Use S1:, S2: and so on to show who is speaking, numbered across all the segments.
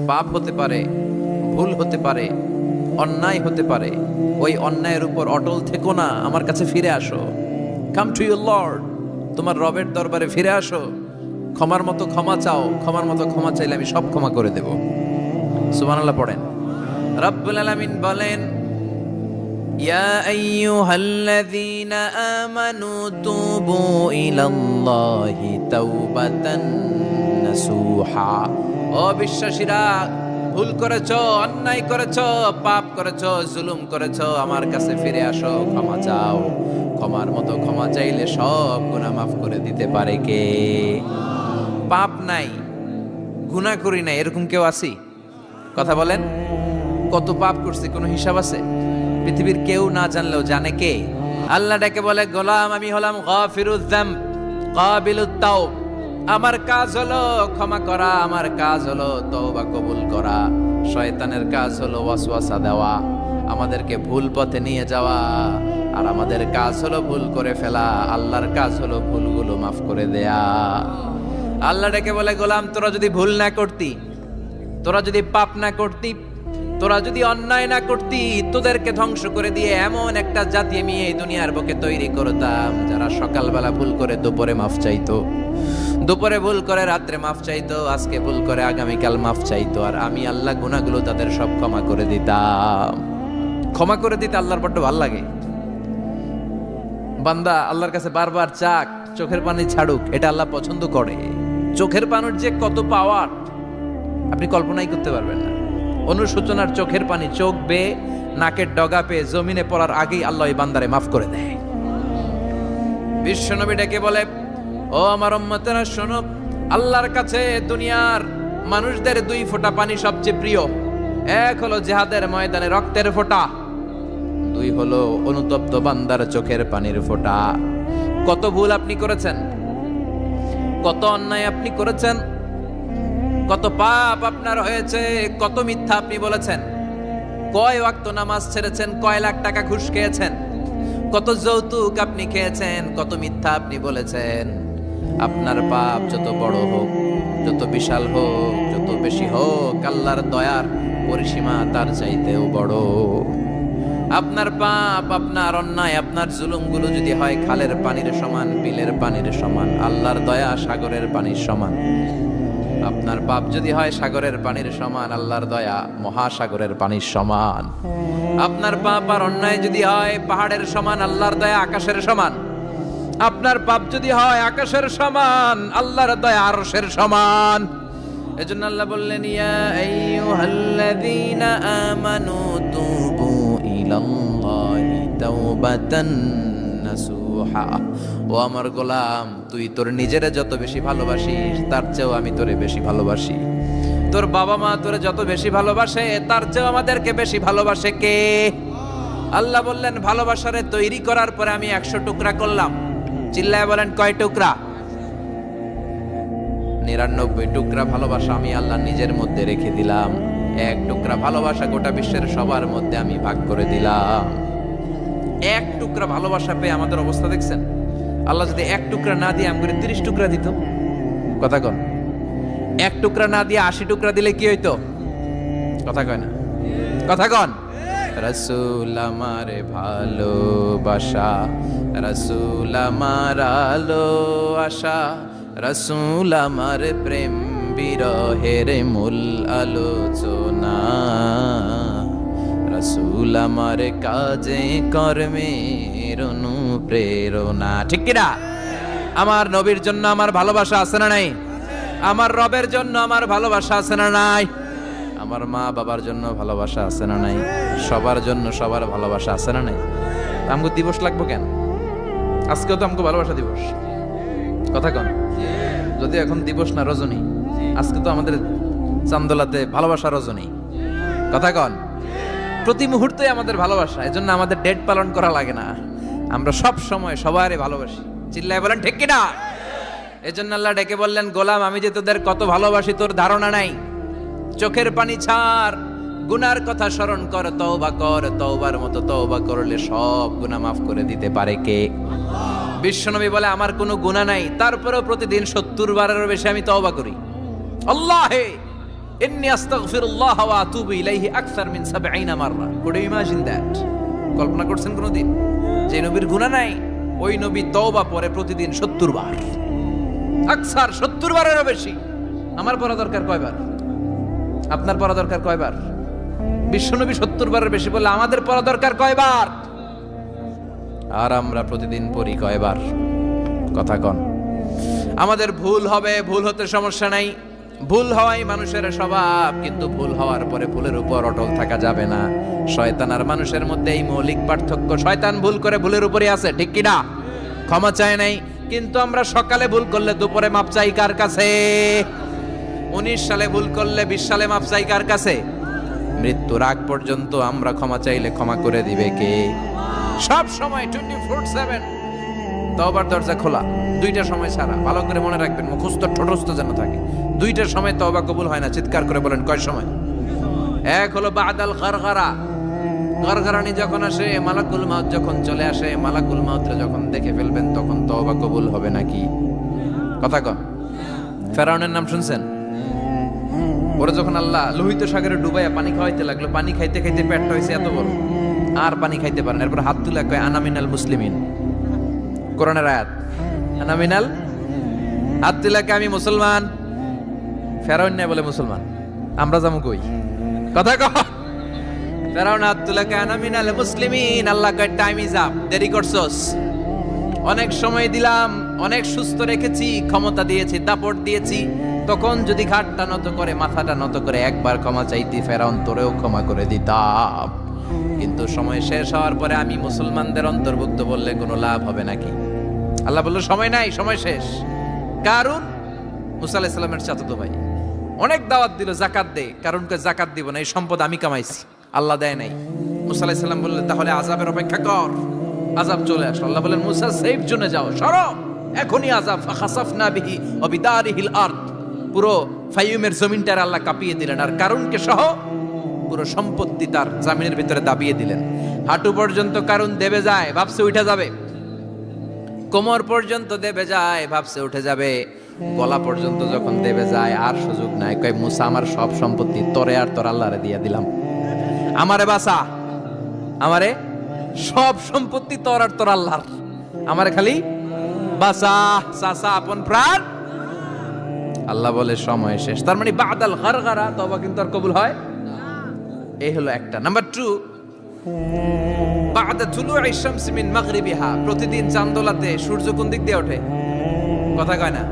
S1: পাপ হতে পারে, ভুল হতে পারে, অন্যায় হতে পারে। ওই অন্যায়ের উপর অটল থেকো না, আমার কাছে ফিরে আসো। কাম টু ইউর লর্ড, তোমার রবের দরবারে ফিরে আসো। ক্ষমার মতো ক্ষমা চাও, ক্ষমার মতো ক্ষমা চাইলে আমি সব ক্ষমা করে দেব। সুবহানাল্লাহ পড়েন। রব্বুল আলামিন বলেন, ইয়া আইয়ুহাল্লাযীনা আমানু তুবু ইলাল্লাহি তাওবাতান নাসুহা। ও বিশ্বাসীরা, ভুল করেছো, অন্যায় করেছো, পাপ করেছো, জুলুম করেছো, আমার কাছে ফিরে আসো, ক্ষমা চাও। ক্ষমার মতো ক্ষমা চাইলে সব গুনাহ মাফ করে দিতে পারে কে? পাপ নাই, গুনাহ করি নাই, এরকম কেউ আছি? কথা বলেন। কত পাপ করছি, কোনো হিসাব আছে? পৃথিবীর কেউ না জানলেও জানে কে? আল্লাহ ডেকে বলে, গোলাম আমি হলাম গাফিরুয যামব কাবিলুত তাওব। আমার কাজ হলো ক্ষমা করা, আমার কাজ হলো তওবা কবুল করা। শয়তানের কাজ হলো ওয়াসওয়াসা দেওয়া, আমাদেরকে ভুল পথে নিয়ে যাওয়া। আর আমাদের কাজ হলো ভুল করে ফেলা, আল্লাহর কাজ হলো ভুলগুলো মাফ করে দেয়া। আল্লাহ ডেকে বলে, গোলাম তোরা যদি ভুল না করতি, তোরা যদি পাপ না করতি, তোরা যদি অন্যায় না করতি, তোদেরকে ধ্বংস করে দিয়ে এমন একটা জাতি আমি এই দুনিয়ার বুকে তৈরি করতাম, যারা সকালবেলা ভুল করে দুপুরে মাফ চাইতো, দুপুরে ভুল করে রাত্রে মাফ চাইতো, আজকে ভুল করে আগামীকাল মাফ চাইতো। আর আমি আল্লাহ গুনাহগুলো তাদের সব ক্ষমা করে দিতাম। ক্ষমা করে দিতে আল্লাহর বড্ড ভালো লাগে। বান্দা আল্লাহর কাছে বারবার চাক, চোখের পানি ছাড়ুক, এটা আল্লাহ পছন্দ করে। চোখের পানির যে কত পাওয়ার আপনি কল্পনাই করতে পারবেন না। অনুশোচনার চোখের পানি, চোখ বেয়ে নাকের ডগা পেয়ে জমিনে পড়ার আগেই আল্লাহ এই বান্দারে মাফ করে দেয়। বিশ্বনবী ডেকে বলে, ও আমার উম্মতেরা শোনো, আল্লাহর কাছে দুনিয়ার মানুষদের দুই ফোঁটা পানি সবচেয়ে প্রিয়। এক হলো জিহাদের ময়দানে রক্তের ফোঁটা, দুই হলো অনুতপ্ত বান্দার চোখের পানির ফোঁটা। কত ভুল আপনি করেছেন, কত অন্যায় আপনি করেছেন, কত পাপ আপনার হয়েছে, কত মিথ্যা আপনি বলেছেন, কয় ওয়াক্ত নামাজ ছেড়েছেন, কয় লাখ টাকা ঘুষ খেয়েছেন, কত যৌতুক আপনি খেয়েছেন, কত মিথ্যা আপনি বলেছেন। আপনার পাপ যত বড় হোক, যত বিশাল হোক, যত বেশি হোক, আল্লাহর দয়ার পরিসীমা তার চাইতেও বড়। আপনার পাপ, আপনার অন্যায়, আপনার জুলুমগুলো যদি হয় খালের পানির সমান, বিলের পানির সমান, আল্লাহর দয়া সাগরের পানির সমান। আপনার পাপ যদি হয় সাগরের পানির সমান, আল্লাহর দয়া মহাসাগরের পানির সমান। আপনার পাপ আর অন্যায় যদি হয় পাহাড়ের সমান, আল্লাহর দয়া আকাশের সমান। আপনার পাপ যদি হয় আকাশের সমান, আল্লাহর দয়া আরশের সমান। এজন্য আল্লাহ বললেন, ইয়া আইয়ুহাল্লাযীনা আমানু তুবু ইলাল্লাহি তাওবাতান নাসুহা। ও আমার গোলাম, তুই তোর নিজেরে যত বেশি ভালোবাসিস, তার চেয়েও আমি তোরে বেশি ভালোবাসি। তোর বাবা মা তোরে যত বেশি ভালোবাসে, তার চেয়েও আমাদেরকে বেশি ভালোবাসে কে? আল্লাহ বললেন, ভালোবাসারে তৈরি করার পরে আমি 100 টুকরা করলাম। চিল্লায় বলেন, কয় টুকরা? 99 টুকরা ভালোবাসা আমি আল্লাহ নিজের মধ্যে রেখে দিলাম। 1 টুকরা ভালোবাসা গোটা বিশ্বের সবার মধ্যে আমি ভাগ করে দিলাম। 1 টুকরা ভালোবাসা পেয়ে আমাদের অবস্থা দেখছেন? আল্লাহ যদি 1 টুকরা না দিয়ে আমাকে 30 টুকরা দিত, কথা কন। 1 টুকরা না দিয়ে 80 টুকরা দিলে কি হইতো? কথা কয় না, কথা কন। রাসূল আমার ভালোবাসা, রাসূল আমার আলো আশা, রাসূল আমার প্রেম বিরহের মূল আলোচনা, রাসূল আমার কাজে কর্মের অনুপ্রেরণা। ঠিক কিনা? আমার নবীর জন্য আমার ভালোবাসা আছে না নাই? আমার রবের জন্য আমার ভালোবাসা আছে না নাই? আমার মা বাবার জন্য ভালোবাসা আছে না নাই? সবার জন্য সবার ভালোবাসা আছে না নাই? আমগো দিবস লাগবো কেন? আজকেও তো আমগো ভালোবাসা দিবস, কথা কন। যদি এখন দিবস না, রজনী, আজকে তো আমাদের চান্দোলাতে ভালোবাসা রজনী, কথা কন। প্রতি মুহূর্তে আমাদের ভালোবাসা, এজন্য আমাদের ডেট পালন করা লাগে না। আমরা সব সময় সবারই ভালোবাসি। চিল্লায় বলেন ঠিক কিনা? এজন্য আল্লাহ ডেকে বললেন, গোলাম আমি যে তোদের কত ভালোবাসি তোর ধারণা নাই। চোখের পানি ছাড়, গুনার কথা স্মরণ কর, তওবা কর। তওবার মতো তওবা করলে সব গুনাহ মাফ করে দিতে পারে কে? বিশ্বনবী বলে, আমার কোনো গুনাহ নাই, তারপরেও প্রতিদিন 70 বারেরও বেশি আমি তওবা করি। আল্লাহে ইন্নী আস্তাগফিরুল্লাহ ওয়া আতুবু ইলাইহি আকসার মিন 70 মাররা। Could you imagine that? কল্পনা করছেন কোনদিন যে নবীর গুনাহ নাই, ওই নবী তওবা পড়ে প্রতিদিন 70 বার, আকসার 70 বারেরও বেশি। আমার পড়া দরকার কয়বার? আপনার পড়া দরকার কয়বার? বিশ্বনবী 70 বারের বেশি বলে আমাদের পড়া দরকার কয়বার? আর আমরা প্রতিদিন পড়ি কয়বার? কথা কন। আমাদের ভুল হবে, ভুল হতে সমস্যা নাই, ভুল হওয়াই মানুষের স্বভাব, কিন্তু ভুল হওয়ার পরে ভুলের উপর অটল থাকা যাবে না। শয়তান আর মানুষের মধ্যে এই মৌলিক পার্থক্য। শয়তান ভুল করে ভুলের উপরই আছে, ঠিক কি না? ক্ষমা চায় নাই, কিন্তু আমরা সকালে ভুল করলে দুপুরে মাপ চাই কার কাছে? 19 সালে ভুল করলে 20 সালে মাপ চাই কার কাছে? মৃত্যুর আগ পর্যন্ত আমরা ক্ষমা চাইলে ক্ষমা করে দিবে কে? সব সময় 24/7 তওবার দরজা খোলা, দুইটা সময় ছাড়া। ভালো করে মনে রাখবেন, মুখস্থ ঠোঁটস্থ যেন থাকে। দুইটার সময় তওবা কবুল হয় না, চিৎকার করে বলেন কয় সময়? এক হলো বাদাল গারগারা, গারগারানি যখন আসে, মালাকুল মাউত যখন চলে আসে, মালাকুল মাউতরে যখন দেখে ফেলবেন তখন তওবা কবুল হবে নাকি? কথা কন। ফেরাউনের নাম শুনছেন? ওরা যখন আল্লাহ লোহিত সাগরে ডুবাইয়া পানি খাওয়াইতে লাগলো, পানি খাইতে খাইতে পেটটা হয়েছে এত বড়, আর পানি খাইতে পারেন। এরপর হাত তুলে কয় আনা মিনাল মুসলিমিন। কোরআনের আয়াত, আনা মিনাল, হাত তুলে কয় আমি মুসলমান। ফেরাউন নাই বলে মুসলমান, আমরা যাবো কই? কথা কহ। ফেরাউন হাত তুলে কয় আনা মিনাল মুসলিমিন। আল্লাহ কয় টাইম ইজ আপ, দেরি করছস। অনেক সময় দিলাম, অনেক সুস্থ রেখেছি, ক্ষমতা দিয়েছি, দাপট দিয়েছি, তখন যদি ঘাটটা নত করে, মাথাটা নত করে একবার ক্ষমা চাইতি, ফেরাউন তোরেও ক্ষমা করে দিতাম। কিন্তু সময় শেষ হওয়ার পরে আমি মুসলমানদের অন্তর্ভুক্ত বললে কোনো লাভ হবে নাকি? আল্লাহ বলল সময় নাই, সময় শেষ। কারণ মুসা আলাইহিস সালামের চাচাতো ভাই অনেক দাওয়াত দিল, জাকাত দে। কারণকে জাকাত দিব না, এই সম্পদ আমি কামাইছি, আল্লাহ দেয় নাই। মুসা আলাইহিস সালাম বললেন তাহলে আযাবের অপেক্ষা কর। আযাব চলে আসলো। আল্লাহ বলেন মুসা সেফ জোনে যাও, সরো, এখনই আযাব। ফাখাসাফনা বিহি ওয়া বিদারিহিল আরদ, পুরো ফাইয়ুমের জমিনটার আল্লাহ কাঁপিয়ে দিলেন, আর কারুনকে সহ পুরো সম্পত্তি তার জামিনের ভিতরে দাবিয়ে দিলেন। হাঁটু পর্যন্ত কারুন দেবে যায়, ভাবছে উঠে যাবে। কোমর পর্যন্ত দেবে যায়, ভাবছে উঠে যাবে। গলা পর্যন্ত যখন দেবে যায় আর সুযোগ নাই। কয় মুসা আমার সব সম্পত্তি তোরে আর তোর আল্লাহরে দিয়ে দিলাম, আমারে বাঁচা, আমারে সব সম্পত্তি তোর আর তোর আল্লাহর, আমারে খালি বাঁচা, চাচা আপন প্রাণ। আল্লাহ বলে সময় শেষ। তার মানে বাদাল গারগারা তওবা কিন্তু আর কবুল হয়? এই হলো একটা। নাম্বার 2, বাদা তুলুই শামস মিন মাগরিবিহা, প্রতিদিন চাঁদোলাতে সূর্য কোন দিক দিয়ে ওঠে? কথা কয় না?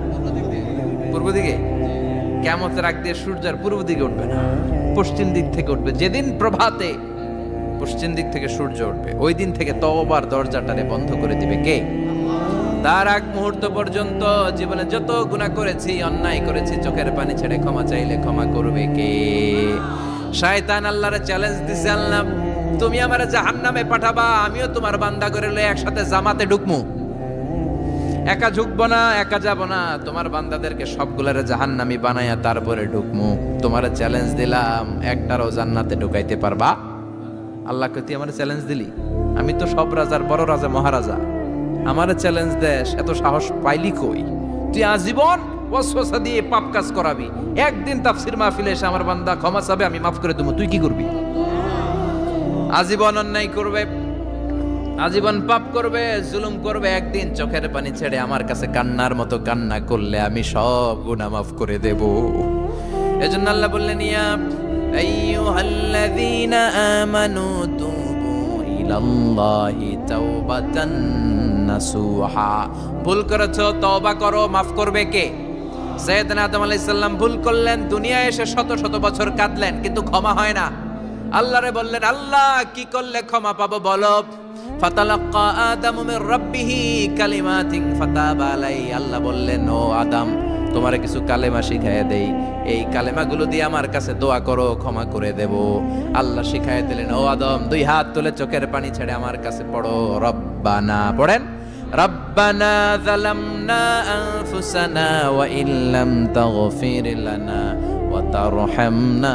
S1: পূর্ব দিকে। কিয়ামতের আগ দিয়ে সূর্য আর পূর্ব দিকে উঠবে না, পশ্চিম দিক থেকে উঠবে। যেদিন প্রভাতে পশ্চিম দিক থেকে সূর্য উঠবে, ওই দিন থেকে তওবার দরজাটারে বন্ধ করে দিবে কে? তার আগ মুহূর্ত পর্যন্ত জীবনে যত গুনাহ করেছি, অন্যায় করেছি, চোখের পানি ছেড়ে ক্ষমা চাইলে ক্ষমা করবে কে? শয়তান আল্লাহরে চ্যালেঞ্জ দিছে, আল্লাহ তুমি আমারে জাহান্নামে পাঠাবা, আমিও তোমার বান্দা করে লয়ে একসাথে জামাতে ঢুকমু। একা ঢুকবো না, একা যাব না, তোমার বান্দাদেরকে সবগুলারে জাহান্নামী বানায়া তারপরে ঢুকমু। তোমারে চ্যালেঞ্জ দিলাম, একটারও জান্নাতে ঢুকাইতে পারবা? আল্লাহকে তুই আমারে চ্যালেঞ্জ দিলি? আমি তো সব রাজার বড় রাজা, মহারাজা, আমারে চ্যালেঞ্জ দেশ, এত সাহস পাইলি কই? তুই আজীবন ওয়াসওয়াসা দিয়ে পাপ কাজ করাবি, একদিন তাফসীর মাহফিলে এসে আমার বান্দা ক্ষমা চাবে, আমি মাফ করে দেবো, তুই কি করবি? আজীবন অন্যায় করবে, আজীবন পাপ করবে, জুলুম করবে, একদিন চোখের পানি ছেড়ে আমার কাছে কান্নার মতো কান্না করলে আমি সব গুনাহ মাফ করে দেব। এজন্য আল্লাহ বললেন ইয়া আইয়ুহাল্লাযীনা আমানু তুবু ইলাল্লাহি তাওবাতান নাসুহা। ভুল করেছো, তওবা করো, মাফ করবে কে? সাইয়েদনা আদম আলাইহিস সালাম ভুল করলেন, দুনিয়ায় এসে শত শত বছর কাঁদলেন, কিন্তু ক্ষমা হয় না। আল্লাহরে বললেন আল্লাহ কি করলে ক্ষমা পাবো বলো? ফাতালাক্কা আদামু মির রাব্বিহি কালিমাতিন ফাতাবা আলাইহি। আল্লাহ বললেন ও আদম তোমারে কিছু কালেমা শিখাইয়া দেই, এই কালেমাগুলো দিয়ে আমার কাছে দোয়া করো, ক্ষমা করে দেব। আল্লাহ শিখাইয়া দিলেন ও আদম দুই হাত তুলে চোখের পানি ছেড়ে আমার কাছে পড়ো রব্বানা, পড়েন রব্বানা যালামনা আনফুসানা ওয়া ইল্লাম তাগফির লানা ওয়া তারহামনা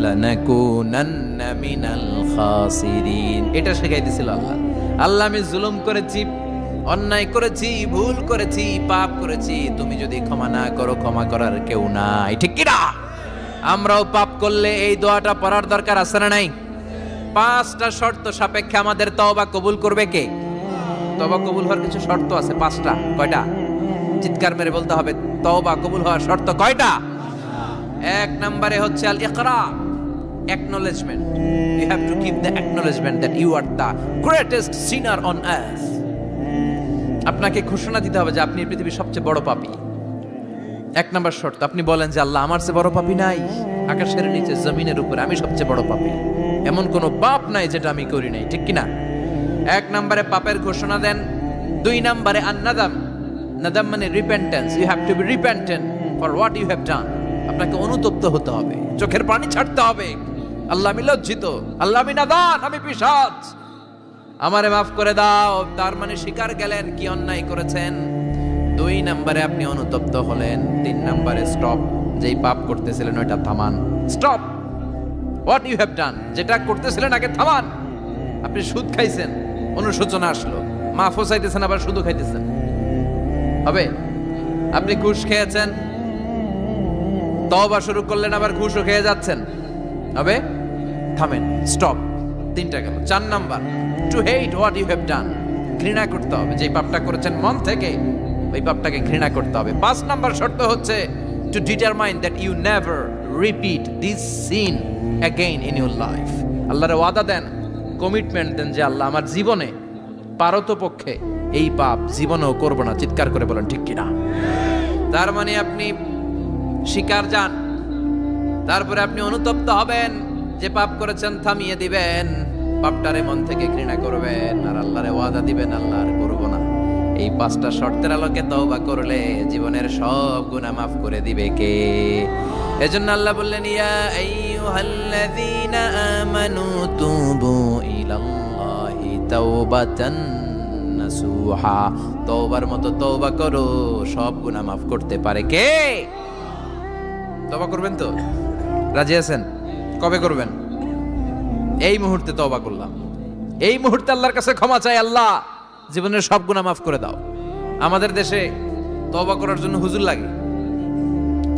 S1: লানাকুনান্না মিনাল খাসিরিন। এটা শিখাই দিয়েছিল আল্লাহ। আল্লাহ আমি জুলুম করেছি, অন্যায় করেছি, ভুল করেছি, পাপ করেছি, তুমি যদি ক্ষমা না করো ক্ষমা করার কেউ নাই, ঠিক কি না? আমরাও পাপ করলে এই দোয়াটা পড়ার দরকার আছে না নাই? 5টা শর্ত সাপেক্ষে আমাদের তওবা কবুল করবে কে? তওবা কবুল হওয়ার কিছু শর্ত আছে 5টা। কয়টা? চিৎকার মেরে বলতে হবে, তওবা কবুল হওয়ার শর্ত কয়টা? 1 নম্বরে হচ্ছে আল ইকরা, acknowledgement. You have to give the acknowledgement that you are the greatest sinner on earth. আপনাকে ঘোষণা দিতে হবে যে আপনি পৃথিবীর সবচেয়ে বড় পাপী। 1 নম্বর শর্ত, আপনি বলেন যে আল্লাহ, আমার চেয়ে বড় পাপী নাই, আকাশের নিচে জমিনের উপরে আমি সবচেয়ে বড় পাপী, এমন কোনো পাপ নাই যেটা আমি করি নাই, ঠিক কিনা? 1 নম্বরে পাপের ঘোষণা দেন। 2 নম্বরে আন-নাদাম, নাদাম মানে repentance. You have to be repentant for what you have done. আপনাকে অনুতপ্ত হতে হবে, চোখের পানি ছাড়তে হবে। আল্লাহ, আমি লজ্জিত, আল্লাহ আমি নাদান, আমি পিশাচ, আমারে মাফ করে দাও। তার মানে স্বীকার গেলেন কি অন্যায় করেছেন। 2 নম্বরে আপনি অনুতপ্ত হলেন। 3 নম্বরে স্টপ, যেই পাপ করতেছিলেন ওইটা থামান। Stop what you have done, যেটা করতেছিলেন আগে থামান। আপনি সুদ খাইছেন, অনুশোচনা আসলো, মাফও চাইতেছেন, আবার সুদও খাইতেছেন, হবে? আপনি ঘুষ খেয়েছেন, তওবা শুরু করলেন, আবার ঘুষও খেয়ে যাচ্ছেন, হবে? থামেন, স্টপ। 3টা গেল। 4 number, to hate what you have done, ঘৃণা করতে হবে, যে পাপটা করেছেন মন থেকে ওই পাপটাকে ঘৃণা করতে হবে। 5 নাম্বার শর্ত হচ্ছে to determine that you never repeat this sin again in your life. আল্লাহর ওয়াদা দেন, কমিটমেন্ট দেন যে আল্লাহ, আমার জীবনে পারতপক্ষে এই পাপ জীবনেও করব না। চিৎকার করে বলেন ঠিক কিনা? তার মানে আপনি স্বীকার যান, তারপরে আপনি অনুতপ্ত হবেন, যে পাপ করেছেন থামিয়ে দিবেন, পাপটারে মন থেকে ঘৃণা করবেন, আর আল্লাহরে ওয়াদা দিবেন, আল্লাহ আর করব না। এই 5টা শর্তের আলোকে তওবা করলে জীবনের সব গুনাহ মাফ করে দিবে কে? এজন্য আল্লাহ বললেন, ইয়া আইয়ুহাল্লাযীনা আমানু তুবু ইলাল্লাহি তাওবাতান নাসুহা। তওবার মতো তওবা করো, সব গুনাহ মাফ করতে পারে কে? তওবা করবেন তো? রাজি আছেন? কবে করবেন? এই মুহূর্তে তওবা করলাম, এই মুহূর্তে আল্লাহর কাছে ক্ষমা চাই, আল্লাহ জীবনের সব গুনাহ মাফ করে দাও। আমাদের দেশে তওবা করার জন্য হুজুর লাগে,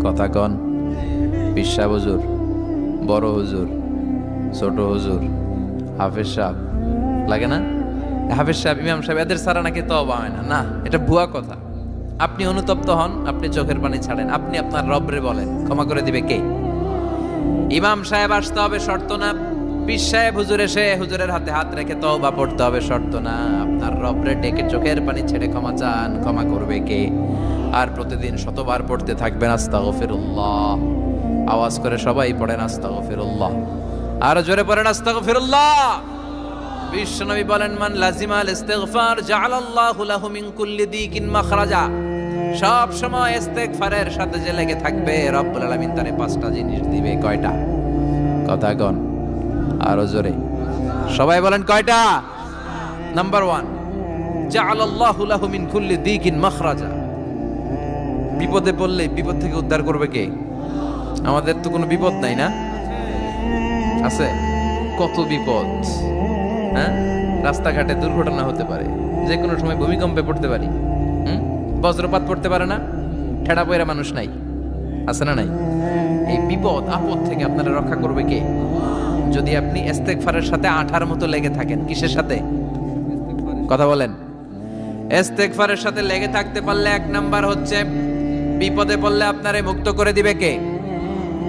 S1: কথা কন? পিসা হুজুর, বড় হুজুর, ছোট হুজুর, হাফেজ সাহেব লাগে না? হাফেজ সাহেব, ইমাম সাহেব, এদের ছাড়া নাকি তওবা হয় না। না, এটা ভুয়া কথা। আপনি অনুতপ্ত হন, আপনি চোখের পানি ছাড়েন, আপনি আপনার রবরে বলেন, ক্ষমা করে দিবে কে? ইমাম সাহেব আসতে হবে শর্ত না, পীর সাহেব হুজুর এসে হুজুরের হাতে হাত রেখে তওবা পড়তে হবে শর্ত না। আপনার রবরে ডেকে চোখের পানি ছেড়ে ক্ষমা চান, ক্ষমা করবে কে? আর প্রতিদিন শতবার পড়তে থাকবেন আস্তাগফিরুল্লাহ। আওয়াজ করে সবাই পড়েন আস্তাগফিরুল্লাহ, আর জোরে পড়েন আস্তাগফিরুল্লাহ। বিশ্বনবী বলেন, মান লাজিমাল ইস্তিগফার জাআলাল্লাহু লাহু মিন কুল্লি দিকিন মাখরাজা। সব সময় ইস্তিগফারের সাথে যে লেগে থাকবে, রব্বুল আলামিন তারে 5টা জিনিস দিবে। কয়টা? কথা কন আরো জোরে, সবাই বলেন কয়টা? নাম্বার 1, জাআলাল্লাহু লাহু মিন কুল্লি দিকিন মাখরাজা। বিপদে পড়লে বিপদ থেকে উদ্ধার করবে কে? আমাদের তো কোনো বিপদ নাই না? আছে কত বিপদ, হ্যাঁ? রাস্তাঘাটে দুর্ঘটনা হতে পারে, যে কোনো সময় ভূমিকম্পে পড়তে পারি, বজ্রপাত পড়তে পারে না, ঠেড়া পয়রা মানুষ নাই, আছে না নাই? এই বিপদ আপদ থেকে আপনারা রক্ষা করবে কে? যদি আপনি ইস্তেগফারের সাথে আঠার মতো লেগে থাকেন। কিসের সাথে? কথা বলেন। ইস্তেগফারের সাথে লেগে থাকতে পারলে 1 নাম্বার হচ্ছে বিপদে পড়লে আপনারে মুক্ত করে দিবে কে?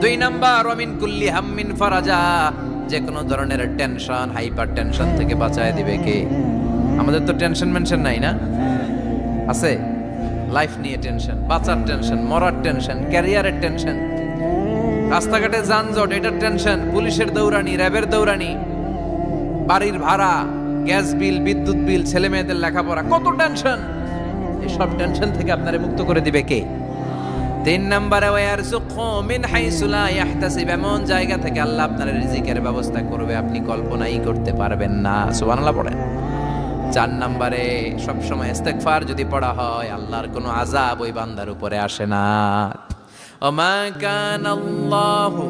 S1: 2 নাম্বার, ওয়া মিন কুল্লি হাম্মিন ফারাজা। যে কোনো ধরনের টেনশন, হাইপার টেনশন থেকে বাঁচায় দিবে কে? আমাদের তো টেনশন মেনশন নাই না? আছে? লাইফ নিয়ে টেনশন, বাঁচার টেনশন, মরার টেনশন, ক্যারিয়ারের টেনশন, রাস্তাঘাটে যানজট, এটার টেনশন, পুলিশের দৌড়ানি, র্যাবের দৌড়ানি, বাড়ির ভাড়া, গ্যাস বিল, বিদ্যুৎ বিল, ছেলে মেয়েদের লেখাপড়া, কত টেনশন। এই সব টেনশন থেকে আপনারে মুক্ত করে দিবে কে? 3 নম্বরে, ওয়ারযুকহু মিন হাইসু লা ইয়াহতাসিব। এমন জায়গা থেকে আল্লাহ আপনার রিজিকের ব্যবস্থা করবে আপনি কল্পনাই করতে পারবেন না। সুবহানাল্লাহ পড়েন। 4 নম্বরে, সবসময় ইস্তেগফার যদি পড়া হয়, আল্লাহর কোনো আযাব ওই বান্দার উপরে আসে না। ওমা কানাল্লাহু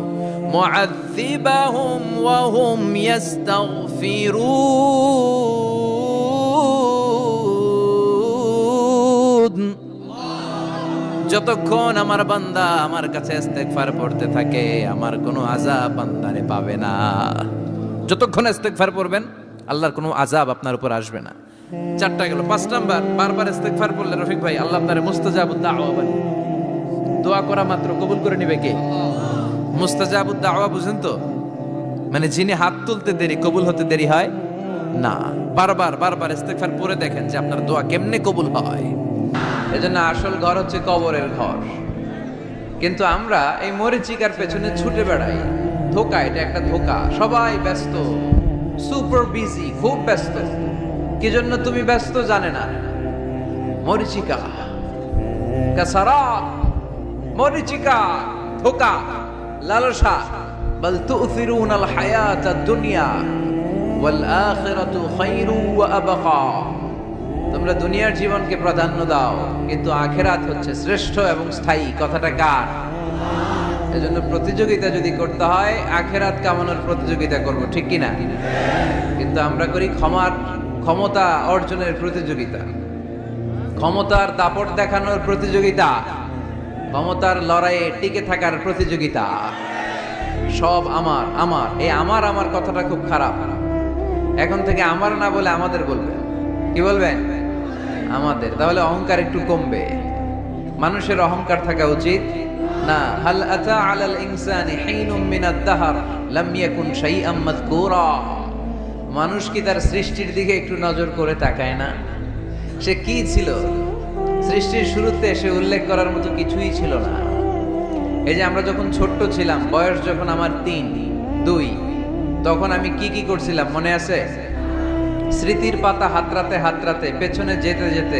S1: মুআযযিবাহুম ওয়া হুম ইস্তাগফিরুন। যতক্ষণ আমার বান্দা আমার কাছে ইস্তেগফার পড়তে থাকে আমার কোনো আযাব বান্দারে পাবে না। যতক্ষণ ইস্তেগফার পড়বেন আল্লাহর কোনো আযাব আপনার উপর আসবে না। 4টা গেল। 5 নাম্বার, বারবার ইস্তেগফার পড়লে রফিক ভাই আল্লাহ আপনারে মুস্তাজাবুদ দাওয়া বানিয়ে, দোয়া করা মাত্র কবুল করে নেবে কে? মুস্তাজাবুদ দাওয়া বুঝেন তো? মানে যিনি হাত তুলতে দেরি কবুল হতে দেরি হয় না। বারবার বারবার ইস্তেগফার পড়ে দেখেন যে আপনার দোয়া কেমনে কবুল হয়। এজন্য আসল ঘর হচ্ছে কবরের ঘর। কিন্তু আমরা এই মরিচিকার পেছনে ছুটে বেড়াই। ধোকা, এটা একটা ধোকা। সবাই ব্যস্ত, সুপার বিজি, খুব ব্যস্ত। কি জন্য তুমি ব্যস্ত জানে না? মরিচিকা, কাসারাত, মরিচিকা, ধোকা, লালসা। বল তু'থিরুনাল হায়াতাদ দুনিয়া ওয়াল আখিরাতু খায়রু ওয়া আবকা। তোমরা দুনিয়ার জীবনকে প্রাধান্য দাও, কিন্তু আখিরাত হচ্ছে শ্রেষ্ঠ এবং স্থায়ী। কথাটা কার? এজন্য প্রতিযোগিতা যদি করতে হয় আখিরাত কামানোর প্রতিযোগিতা করব, ঠিক কি না? কিন্তু আমরা করি ক্ষমতা অর্জনের প্রতিযোগিতা, ক্ষমতার দাপট দেখানোর প্রতিযোগিতা, ক্ষমতার লড়াইয়ে টিকে থাকার প্রতিযোগিতা। সব আমার আমার, এই আমার আমার কথাটা খুব খারাপ। এখন থেকে আমার না বলে আমাদের বলবেন। কি বলবেন? আমাদের। তাহলে অহংকার একটু কমবে। মানুষের অহংকার থাকা উচিত না। হাল আতা আলাল ইনসানি হিনুম মিনাদ দাহর লাম ইয়াকুন শাইআম মাযকুরা। মানুষ কি তার সৃষ্টির দিকে একটু নজর করে তাকায় না? সে কি ছিল? সৃষ্টির শুরুতে সে উল্লেখ করার মতো কিছুই ছিল না। এই যে আমরা যখন ছোট্ট ছিলাম, বয়স যখন আমার 3, 2, তখন আমি কি কি করছিলাম মনে আছে? স্মৃতির পাতা হাতড়াতে হাতড়াতে পেছনে যেতে যেতে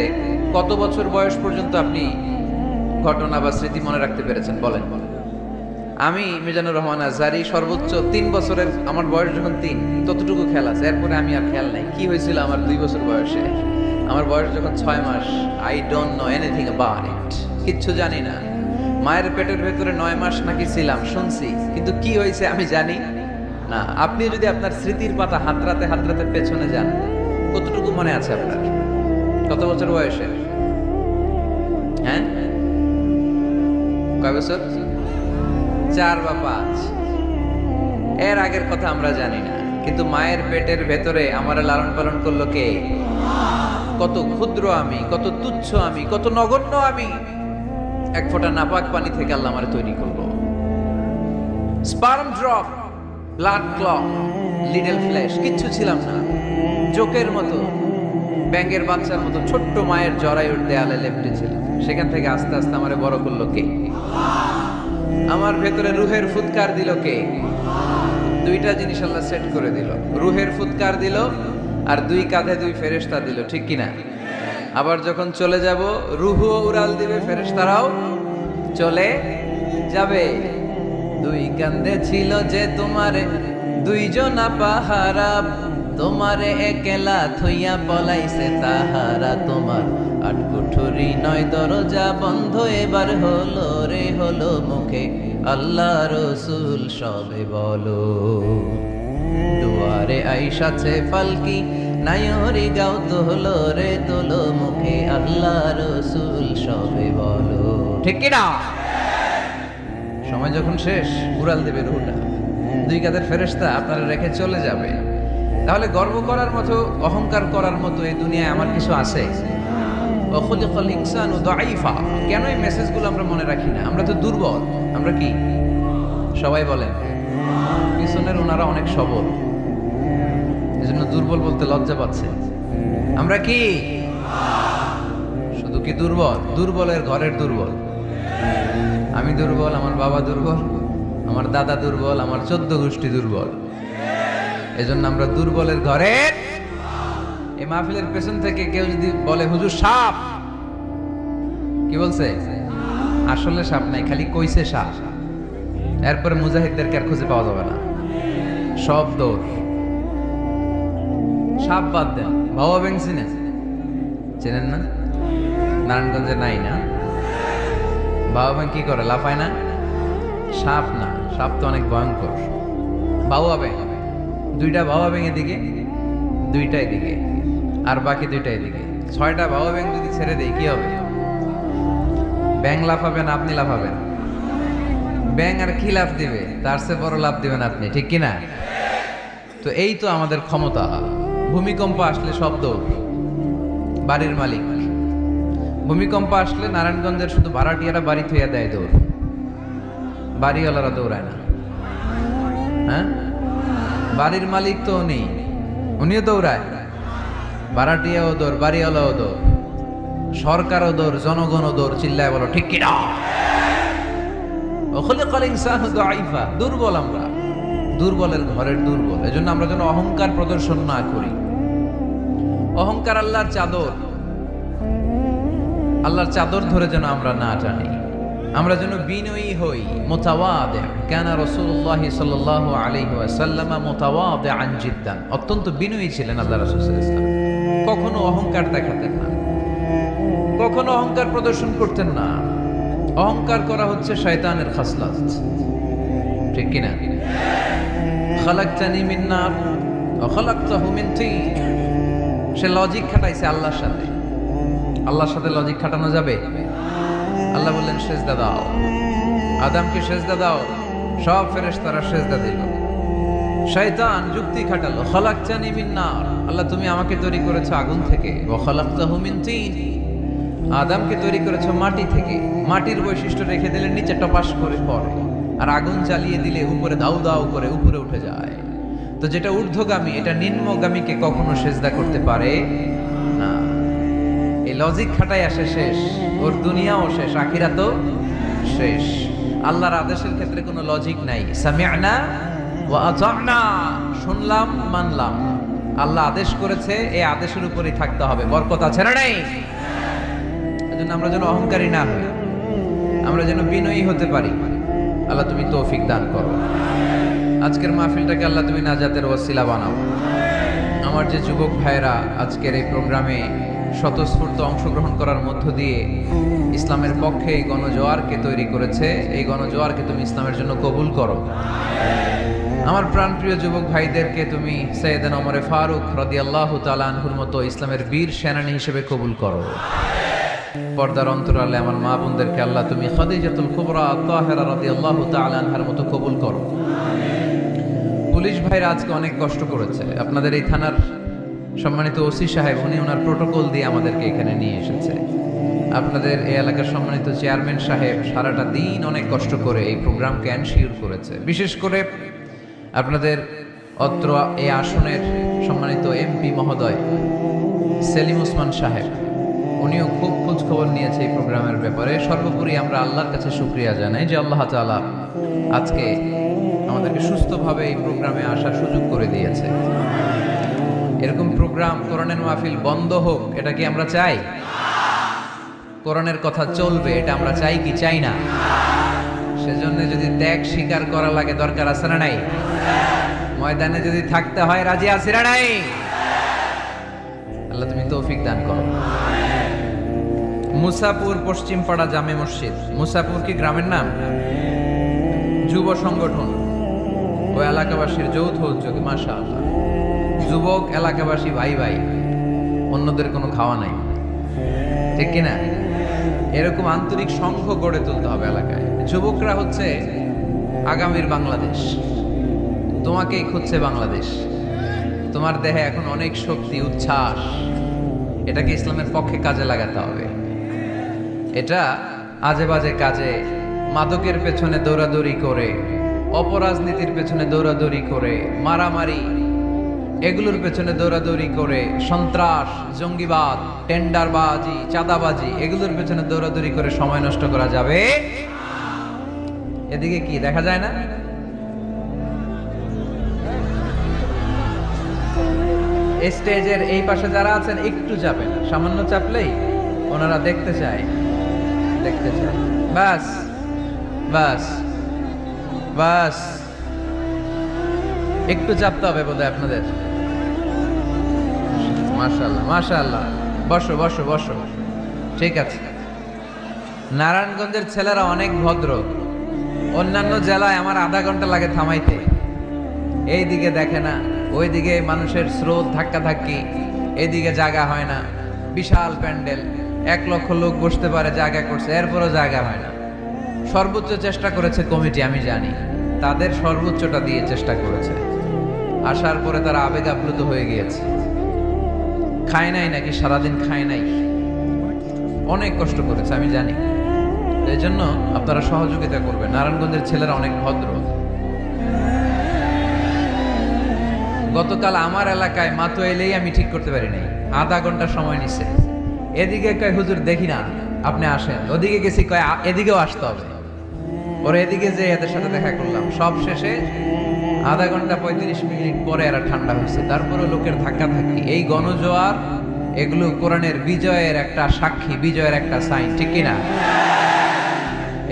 S1: কত বছর বয়স পর্যন্ত আপনি ঘটনা বা স্মৃতি মনে রাখতে পেরেছেন বলেন? আমি মিজানুর রহমান আজহারি সর্বোচ্চ 3 বছরের, আমার বয়স যখন 3 ততটুকু খেয়াল আছে। এরপরে আমি আর খেয়াল নাই কি হয়েছিল আমার 2 বছর বয়সে। আমার বয়স যখন 6 মাস, I don't know anything about it, কিচ্ছু জানি না। মায়ের পেটের ভেতরে 9 মাস নাকি ছিলাম শুনছি, কিন্তু কি হয়েছে আমি জানি না। আপনি যদি আপনার স্মৃতির পাতা হাতড়াতে হাতড়াতে পেছনে যান, কতটুকু মনে আছে আপনার? কত বছর বয়সে? হ্যাঁ, কয় বছর? 4 বা 5। এর আগের কথা আমরা জানি না। কিন্তু মায়ের পেটের ভেতরে আমার লালন পালন করলো কে? কত ক্ষুদ্র আমি, কত তুচ্ছ আমি, কত নগণ্য আমি। এক ফোঁটা নাপাক পানি থেকে আল্লাহ আমারে তৈরি করলো। Sperm drop, blood clot, little flesh, কিচ্ছু ছিলাম না। জোকের মতো, ব্যাঙের বাচ্চার মতো ছোট্ট মায়ের জরায়ুর দেয়ালে লেপ্টে ছিল। সেখান থেকে আস্তে আস্তে আমারে বড় করলো কে? আমার ভেতরে রুহের ফুৎকার দিল কে? 2টা জিনিস আল্লাহ সেট করে দিল। রুহের ফুৎকার দিল আর 2 কাঁধে 2 ফেরেশতা দিল, ঠিক কিনা? আবার যখন চলে যাব রুহও উড়াল দিবে, ফেরেশতারাও চলে যাবে। 2 কাঁধে ছিল যে তোমারে 2 জনা পাহারা, তোমারে একলা থইয়া পলাইছে তাহারা। তোমার 8 কুঠুরি 9 দরজা বন্ধ, এবার হলো রে হলো মুখে আল্লাহ রসুল সবে বলো। দুয়ারে আইসাছে পালকি নাইহরি গাও তোলো রে তোলো, মুখে আল্লাহ রসুল সবে বলো, ঠিক কিনা? সময় যখন শেষ উড়াল দেবে রুহটা। 2 কাঁধের ফেরেশতা আপনারা রেখে চলে যাবে। তাহলে গর্ব করার মতো, অহংকার করার মতো এই দুনিয়ায় আমার কিছু আছে? ওয়াখুলিকাল ইনসানু দাঈফা। কেন এই মেসেজগুলো আমরা মনে রাখি না? আমরা তো দুর্বল। আমরা কি সবাই বলেন? পিছনের ওনারা অনেক সবল, এজন্য দুর্বল বলতে লজ্জা পাচ্ছে। আমরা কি শুধু কি দুর্বল? দুর্বলের ঘরের দুর্বল। আমি দুর্বল, আমার বাবা দুর্বল, আমার দাদা দুর্বল, আমার 14 গোষ্ঠী দুর্বল। এজন্য আমরা দুর্বলের ঘরের। এই মাহফিলের পেছন থেকে কেউ যদি বলে হুজুর সাপ, কি বলছে? আসলে সাপ নাই, খালি কইছে সাপ। এরপরে মুজাহিদদেরকে আর খুঁজে পাওয়া যাবে না, সব দৌড়। সাপ বাদ দেন, বাবা ব্যাং চেনেন না? নারায়ণগঞ্জে নাই না? বাবা ব্যাং কি করে? লাফায় না? সাপ না, সাপ তো অনেক ভয়ঙ্কর। বাবা ব্যাং, 2টা বাবা ব্যাং এদিকে, 2টা এদিকে, আর বাকি 2টা এদিকে। 6টা বাবা ব্যাং যদি ছেড়ে দেয় কি হবে? ব্যাং লাফাবেন আপনি লাফাবেন? ব্যাং আর কি লাফ দিবে, তার চেয়ে বড় লাফ দিবেন আপনি, ঠিক কিনা? তো এই তো আমাদের ক্ষমতা। ভূমিকম্প আসলে শব্দ, বাড়ির মালিক। ভূমিকম্প আসলে নারায়ণগঞ্জের শুধু ভাড়াটিয়ারা বাড়ি থইয়া দেয় দৌড়, বাড়িওয়ালারা দৌড়ায় না। হ্যাঁ, বাড়ির মালিক তো উনিও দৌড়ায়, ভাড়াটিয়াও দৌড়, বাড়িওয়ালাও দৌড়, সরকারও দৌড়, জনগণও দৌড়। চিল্লায় বলো ঠিক কিনা? খুলিকাল ইনসানু দাঈফা, দুর্বল আমরা, দুর্বলের ঘরের দুর্বল। এজন্য আমরা যেন অহংকার প্রদর্শন না করি। অহংকার আল্লাহর চাদর, আল্লাহর চাদর ধরে যেন আমরা না টানি। আমরা যেন বিনয়ী হই, মুতাওয়াদি। কানা রাসূলুল্লাহ সাল্লাল্লাহু আলাইহি ওয়াসাল্লাম মুতাওয়াদিআন জিদ্দান, অত্যন্ত বিনয়ী ছিলেন আল্লাহ রাসূল সাল্লাল্লাহু আলাইহি ওয়াসাল্লাম। কখনো অহংকার দেখাতেন না, কখনো অহংকার প্রদর্শন করতেন না। অহংকার করা হচ্ছে শয়তানের খাসলাত, ঠিক কিনা? খালাকতানি মিন নার ওয়া খালাকতাহু মিন তিন। সে লজিক খাটাইছে আল্লাহর সাথে। আল্লাহর সাথে লজিক খাটানো যাবে? আল্লাহ বললেন সেজদা দাও, আদমকে সেজদা দাও, সব ফেরেশতারা সেজদা দিল। শয়তান যুক্তি খাটালো, খালাকতানি মিন নার, আল্লাহ তুমি আমাকে তৈরি করেছো আগুন থেকে, ওয়া খালাকতাহু মিন তিন, আদমকে তৈরি করেছো মাটি থেকে। মাটির বৈশিষ্ট্য রেখে দিলে নিচে টপাস করে পড়ে, আর আগুন জ্বালিয়ে দিলে উপরে দাউ দাউ করে উপরে উঠে যায়। তো যেটা ঊর্ধ্বগামী এটা নিম্নগামীকে কখনো সেজদা করতে পারে না। এই লজিক খাটাই আসে শেষ, ওর দুনিয়াও শেষ, আখিরাতও শেষ। আল্লাহর আদেশের ক্ষেত্রে কোনো লজিক নাই। সামি'না ওয়া আতা'না, শুনলাম মানলাম। আল্লাহ আদেশ করেছে, এই আদেশের উপরই থাকতে হবে। বরকত আছে না নাই? এজন্য আমরা যেন অহংকারী না হই, আমরা যেন বিনয়ী হতে পারি। আল্লাহ তুমি তৌফিক দান করো। আজকের মাহফিলটাকে আল্লাহ তুমি নাজাতের ওয়াসিলা বানাও। আমার যে যুবক ভাইরা আজকের এই প্রোগ্রামে স্বতঃস্ফূর্ত অংশগ্রহণ করার মধ্য দিয়ে ইসলামের পক্ষে এই গণজোয়ারকে তৈরি করেছে, এই গণজোয়ারকে তুমি ইসলামের জন্য কবুল করো। আমার প্রাণপ্রিয় যুবক ভাইদেরকে তুমি সৈয়দনা ওমর ফারুক রাদিয়াল্লাহু তাআলা আনহুর মতো ইসলামের বীর সেনানী হিসেবে কবুল করো। পর্দার অন্তরালে আমার মা বোনদেরকে আল্লাহ তুমি খাদিজাতুল কুবরা তাহেরা রাদিয়াল্লাহু তাআলা আনহার মতো কবুল করো। পুলিশ ভাইরা আজকে অনেক কষ্ট করেছে। আপনাদের এই থানার সম্মানিত ওসি সাহেব, উনি ওনার প্রোটোকল দিয়ে আমাদেরকে এখানে নিয়ে এসেছে। আপনাদের এই এলাকার সম্মানিত চেয়ারম্যান সাহেব সারাটা দিন অনেক কষ্ট করে এই প্রোগ্রামকে এনশিওর করেছে। বিশেষ করে আপনাদের অত্র এই আসনের সম্মানিত এমপি মহোদয় সেলিম ওসমান সাহেব, উনিও খুব খোঁজ খবর নিয়েছে এই প্রোগ্রামের ব্যাপারে। সর্বোপরি আমরা আল্লাহর কাছে শুকরিয়া জানাই যে আল্লাহ তাআলা আজকে আমাদেরকে সুস্থভাবে এই প্রোগ্রামে আসার সুযোগ করে দিয়েছে। এরকম প্রোগ্রাম, কোরআনের মাহফিল বন্ধ হোক, এটা কি আমরা চাই? কোরআনের কথা চলবে, এটা আমরা চাই কি চাই না? সেজন্য যদি ত্যাগ স্বীকার করা লাগে, দরকার আছে না নাই? ময়দানে যদি থাকতে হয়, রাজি আছে না নাই? আল্লাহ তুমি তৌফিক দান করো। মুসাপুর পশ্চিমপাড়া জামে মসজিদ, মুসাপুর কি গ্রামের নাম? যুব সংগঠন ও এলাকাবাসীর যৌথ উদ্যোগে, মাশাআল্লাহ, যুবক এলাকাবাসী ভাই ভাই, অন্যদের কোনো খাওয়া নাই, ঠিক কিনা? এরকম আন্তরিক সংঘ গড়ে তুলতে হবে এলাকায়। যুবকরা হচ্ছে আগামীর বাংলাদেশ, তোমাকেই খুঁজছে বাংলাদেশ। তোমার দেহে এখন অনেক শক্তি, উচ্ছ্বাস, এটাকে ইসলামের পক্ষে কাজে লাগাতে হবে। এটা আজে বাজে কাজে, মাদকের পেছনে দৌড়াদৌড়ি করে, অপরাজনীতির পেছনে দৌড়াদৌড়ি করে, মারামারি এগুলোর পেছনে দৌড়াদৌড়ি করে, সন্ত্রাস, জঙ্গিবাদ, টেন্ডারবাজি, চাঁদাবাজি এগুলোর পেছনে দৌড়াদৌড়ি করে সময় নষ্ট করা যাবে? এদিকে কি দেখা যায় না? স্টেজের এই পাশে যারা আছেন একটু যাবেন, সামান্য চাপলেই ওনারা দেখতে চায়, দেখতে চায়। বাস বাস বাস, একটু চাপতে হবে বোধহয় আপনাদের। মাশাআল্লাহ মাশাআল্লাহ, বসো বসো বসো, ঠিক আছে। নারায়ণগঞ্জের ছেলেরা অনেক ভদ্র। অন্যান্য জেলায় আমার আধা ঘন্টা লাগে থামাইতে, এই দিকে দেখে না, ওইদিকে মানুষের স্রোত, ধাক্কা ধাক্কি, এইদিকে জায়গা হয় না, বিশাল প্যান্ডেল, 1,00,000 লোক বসতে পারে, জায়গা করছে, এরপরও জায়গা হয় না। সর্বোচ্চ চেষ্টা করেছে কমিটি, আমি জানি তাদের সর্বোচ্চটা দিয়ে চেষ্টা করেছে। আসার পরে তারা আবেগ আপ্লুত হয়ে গিয়েছে। খায় নাই নাকি, সারাদিন খায় নাই, অনেক কষ্ট করেছে আমি জানি। এই জন্য আপনারা সহযোগিতা করবেন। নারায়ণগঞ্জের ছেলেরা অনেক ভদ্র। গতকাল আমার এলাকায় মাতো এলেই আমি ঠিক করতে পারি নাই, আধা ঘন্টা সময় নিছে। এদিকে কয় হুজুর দেখি না, আপনি আসেন। ওদিকে গেছি, কয় এদিকেও আসতে হবে। ওরা এদিকে যে এদের সাথে দেখা করলাম, সব শেষে আধা ঘন্টা 35 মিনিট পরে এরা ঠান্ডা হয়েছে। তারপরে লোকের ধাক্কা থাকি। এই গণজোয়ার এগুলো কোরআনের বিজয়ের একটা সাক্ষী, বিজয়ের একটা সাইন, ঠিক কিনা?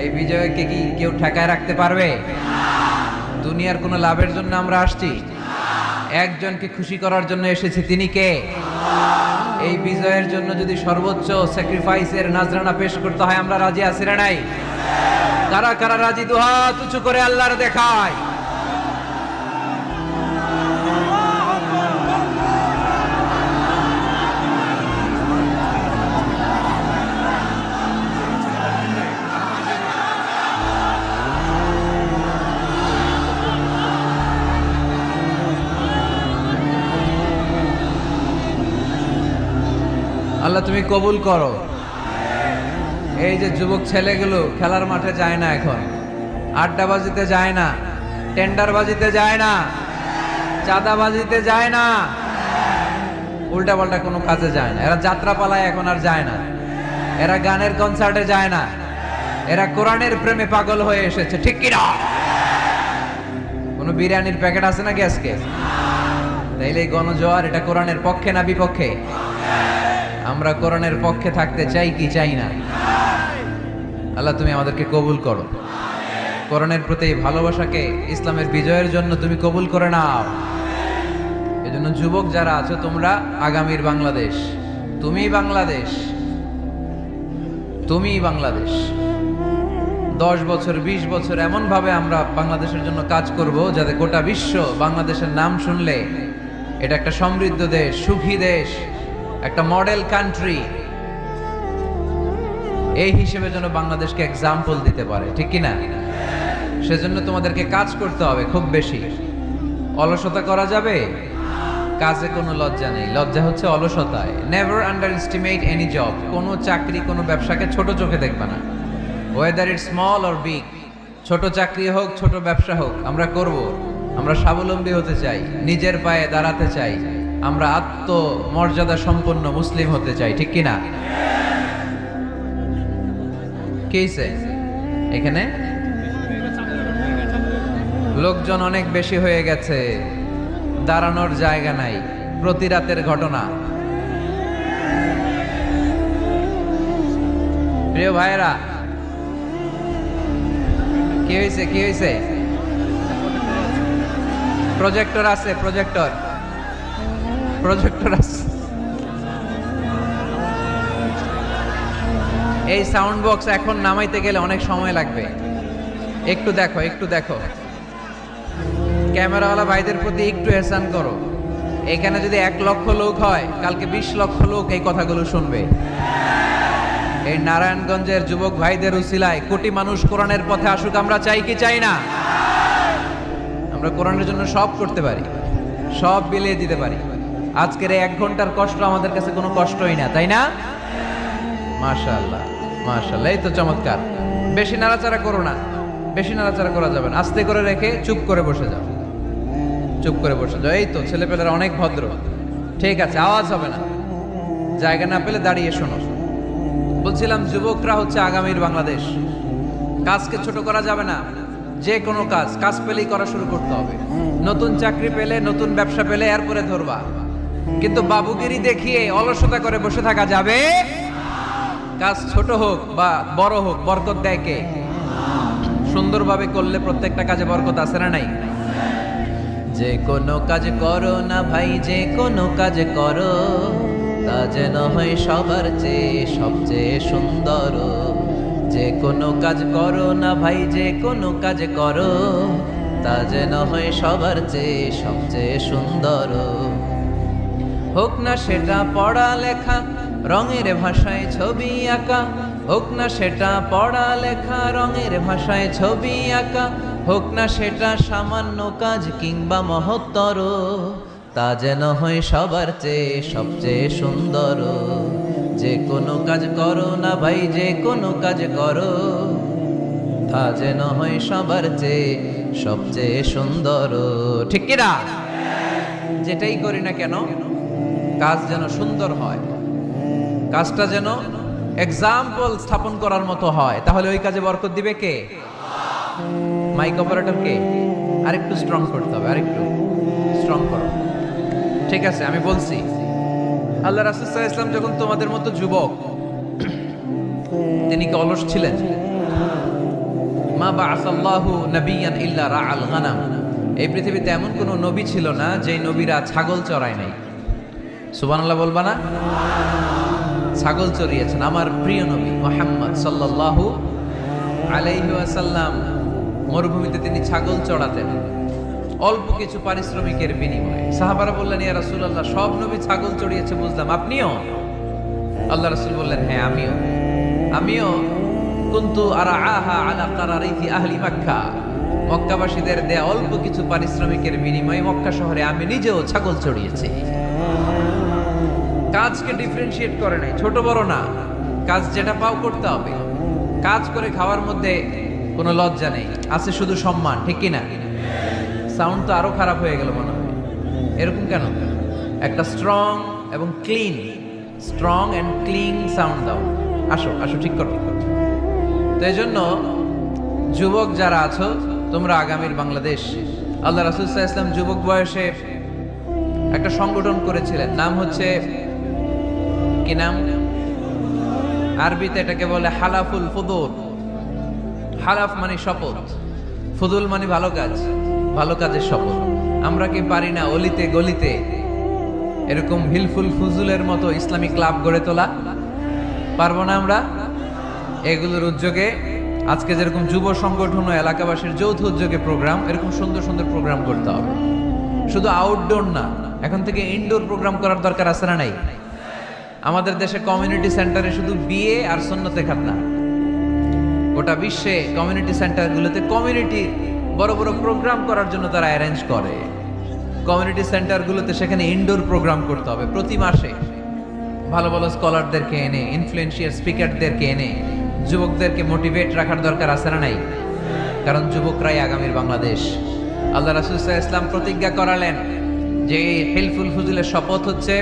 S1: এই বিজয়কে কি কেউ ঠেকায় রাখতে পারবে? দুনিয়ার কোনো লাভের জন্য আমরা আসছি? একজনকে খুশি করার জন্য এসেছি, তিনি কে? এই বিজয়ের জন্য যদি সর্বোচ্চ স্যাক্রিফাইসের নাজরানা পেশ করতে হয়, আমরা রাজি আছি না নাই? কারা কারা রাজি? দুহাত উঁচু করে আল্লাহর দেখায়। আল্লাহ তুমি কবুল করো। এই যে যুবক ছেলেগুলো খেলার মাঠে যায় না, এখন আড্ডাবাজিতে যায় না, টেন্ডারবাজিতে যায় না, চাঁদাবাজিতে যায় না, উল্টাপাল্টা কোনো কাজে যায় না। এরা যাত্রা পালায় এখন আর যায় না, এরা গানের কনসার্টে যায় না, এরা কোরআনের প্রেমে পাগল হয়ে এসেছে, ঠিক কিনা? কোনো বিরিয়ানির প্যাকেট আছে নাকি আজকে? তাইলে গণজোয়ার এটা কোরআনের পক্ষে না বিপক্ষে? আমরা কোরআনের পক্ষে থাকতে চাই কি চাই না? আল্লাহ তুমি আমাদেরকে কবুল করো। কোরআনের প্রতি ভালোবাসাকে ইসলামের বিজয়ের জন্য তুমি কবুল করে নাও। এজন্য যুবক যারা আছো, তোমরা আগামীর বাংলাদেশ। তুমি বাংলাদেশ, তুমি বাংলাদেশ। 10 বছর 20 বছর এমন ভাবে আমরা বাংলাদেশের জন্য কাজ করব যাতে গোটা বিশ্ব বাংলাদেশের নাম শুনলে এটা একটা সমৃদ্ধ দেশ, সুখী দেশ, একটা মডেল কান্ট্রি, এই হিসেবে যেন বাংলাদেশকে এক্সাম্পল দিতে পারে, ঠিক কিনা? সেজন্য তোমাদেরকে কাজ করতে হবে খুব বেশি। অলসতা করা যাবে? কাজে কোনো লজ্জা নেই, লজ্জা হচ্ছে অলসতায়। Never underestimate any job. কোনো চাকরি, কোনো ব্যবসাকে ছোট চোখে দেখবে না, whether it small or big. ছোট চাকরি হোক, ছোট ব্যবসা হোক, আমরা করব। আমরা স্বাবলম্বী হতে চাই, নিজের পায়ে দাঁড়াতে চাই, আমরা আত্মমর্যাদা সম্পন্ন মুসলিম হতে চাই, ঠিক কিনা? কেইছে এখানে লোকজন অনেক বেশি হয়ে গেছে, দাঁড়ানোর জায়গা নাই। প্রতি রাতের ঘটনা। প্রিয় ভাইয়েরা, কি হয়েছে? কি হয়েছে? প্রজেক্টর আছে, প্রজেক্টর আছে। এই সাউন্ড বক্স এখন নামাইতে গেলে অনেক সময় লাগবে। একটু দেখো, একটু দেখো। ক্যামেরাওয়ালা ভাইদের প্রতি একটু এহসান করো। এখানে যদি 1 লক্ষ লোক হয়, কালকে 20 লক্ষ লোক এই কথাগুলো শুনবে। এই নারায়ণগঞ্জের যুবক ভাইদের উসিলায় কোটি মানুষ কোরআনের পথে আসুক, আমরা চাই কি চাই না? আমরা কোরআনের জন্য সব করতে পারি, সব বিলিয়ে দিতে পারি। আজকের এই 1 ঘন্টার কষ্ট আমাদের কাছে কোনো কষ্টই না, তাই না? মাশাআল্লাহ, মাশাআল্লাহ, এই তো চমৎকার। বেশি নাড়াচাড়া করো না, বেশি নাড়াচাড়া করা যাবে না। আস্তে করে রেখে চুপ করে বসে যাও, চুপ করে বসে যাও। এই তো ছেলেপেলেরা অনেক ভদ্র, ঠিক আছে, আওয়াজ হবে না। জায়গা না পেলে দাঁড়িয়ে শোনো। বলছিলাম যুবকরা হচ্ছে আগামীর বাংলাদেশ। কাজকে ছোট করা যাবে না। যে কোনো কাজ পেলেই করা শুরু করতে হবে। নতুন চাকরি পেলে, নতুন ব্যবসা পেলে এরপরে ধরবা, কিন্তু বাবুগিরি দেখিয়ে অলসতা করে বসে থাকা যাবে? কাজ ছোট হোক বা বড় হোক, বরকত দেয় কে? সুন্দরভাবে করলে প্রত্যেকটা কাজে বরকত আছে না নাই? যে কোনো কাজ করো না ভাই, যে কোনো কাজ করো, তা যেন হয় সবার চেয়ে সবচেয়ে সুন্দর। যে কোনো কাজ করো না ভাই, যে কোনো কাজ করো, তা যেন হয় সবার চেয়ে সবচেয়ে সুন্দর। হোক না সেটা পড়া লেখা, রঙের ভাষায় ছবি আঁকা, হোক না সেটা পড়া লেখা। রঙের ভাষায় ছবি আঁকা, হোক না সেটা সামান্য কাজ কিংবা মহত্তর, তা যেন হয় সবার চেয়ে সবচেয়ে সুন্দর। যে কোনো কাজ করো না ভাই, যে কোনো কাজ করো, তা যেন হয় সবার চেয়ে সবচেয়ে সুন্দর। ঠিক কিনা? যেটাই করি না কেন কাজ যেন সুন্দর হয়, কাজটা যেন এক্সাম্পল স্থাপন করার মতো হয়। তাহলে ওই কাজে বরকত দিবে কে? মাইক অপারেটর কে? আরেকটু স্ট্রং করতে হবে, আরেকটু স্ট্রং করো। ঠিক আছে, আমি বলছি, আল্লাহ রাসূল সাল্লাল্লাহু আলাইহি ওয়াসাল্লাম যখন তোমাদের মতো যুবক, তিনি কি অলস ছিলেন? মা বাআসাল্লাহু নাবিয়ান ইল্লা রাআল গানাম। এই পৃথিবীতে এমন কোন নবী ছিল না যে নবীরা ছাগল চড়ায় নাই। সুবহানাল্লাহ বলবা না? ছাগল চড়িয়েছেন আমার প্রিয় নবী মুহাম্মদ সাল্লাল্লাহু আলাইহি ওয়াসাল্লাম। মরুভূমিতে তিনি ছাগল চড়াতেন অল্প কিছু পারিশ্রমিকের বিনিময়ে। সাহাবারা বললেন, ইয়া রাসূলুল্লাহ, সব নবী ছাগল চড়িয়েছে বুঝলাম, আপনিও? আল্লাহ রাসূল বললেন, হ্যাঁ আমিও কুনতু আরআহা আলা কারারিতি আহলি মক্কা। মক্কাবাসীদের দেয়া অল্প কিছু পারিশ্রমিকের বিনিময়ে মক্কা শহরে আমি নিজেও ছাগল চড়িয়েছি। কাজকে ডিফারেন্সিয়েট করে নাই, ছোট বড় না, কাজ যেটা পাও করতে হবে। কাজ করে খাওয়ার মধ্যে কোনো লজ্জা নেই, আছে শুধু সম্মান। ঠিক কিনা? সাউন্ড তো আরো খারাপ হয়ে গেল মনে হয়। এরকম কেন? একটা স্ট্রং এবং clean, strong and clean sound দাও। আসো আসো, ঠিক করো। তো এই জন্য যুবক যারা আছো, তোমরা আগামীর বাংলাদেশ। আল্লাহ রাসূল সাল্লাল্লাহু আলাইহি ওয়াসাল্লাম যুবক বয়সে একটা সংগঠন করেছিলেন, নাম হচ্ছে কি নাম? আরবিতে এটাকে বলে হালাফুল ফুদুল। হালাফ মানে শপথ, ফুদুল মানে ভালো কাজ, ভালো কাজের শপথ। আমরা কি পারি না অলিতে গলিতে এরকম হিলফুল ফুজুলের মতো ইসলামিক ক্লাব গড়ে তোলা? পারবো না আমরা? এগুলোর উদ্যোগে আজকে যেরকম যুব সংগঠন ও এলাকাবাসীর যৌথ উদ্যোগে প্রোগ্রাম, এরকম সুন্দর সুন্দর প্রোগ্রাম করতে হবে। শুধু আউটডোর না, এখন থেকে ইনডোর প্রোগ্রাম করার দরকার আছে না নাই? আমাদের দেশে কমিউনিটি সেন্টারে শুধু বিয়ে আর সুন্নতে খাতনা, গোটা বিশ্বে কমিউনিটি সেন্টারগুলোতে কমিউনিটি বড় বড় প্রোগ্রাম করার জন্য তারা অ্যারেঞ্জ করে। কমিউনিটি সেন্টারগুলোতে সেখানে ইনডোর প্রোগ্রাম করতে হবে। প্রতি মাসে ভালো ভালো স্কলারদেরকে এনে, ইনফ্লুয়েন্সিয়াল স্পিকারদেরকে এনে যুবকদেরকে মোটিভেট রাখার দরকার আছে না নাই? কারণ যুবকরাই আগামীর বাংলাদেশ। আল্লাহ রাসূল সাল্লাল্লাহু আলাইহি ওয়াসাল্লাম প্রতিজ্ঞা করালেন যে হিলফুল ফুজুলের শপথ হচ্ছে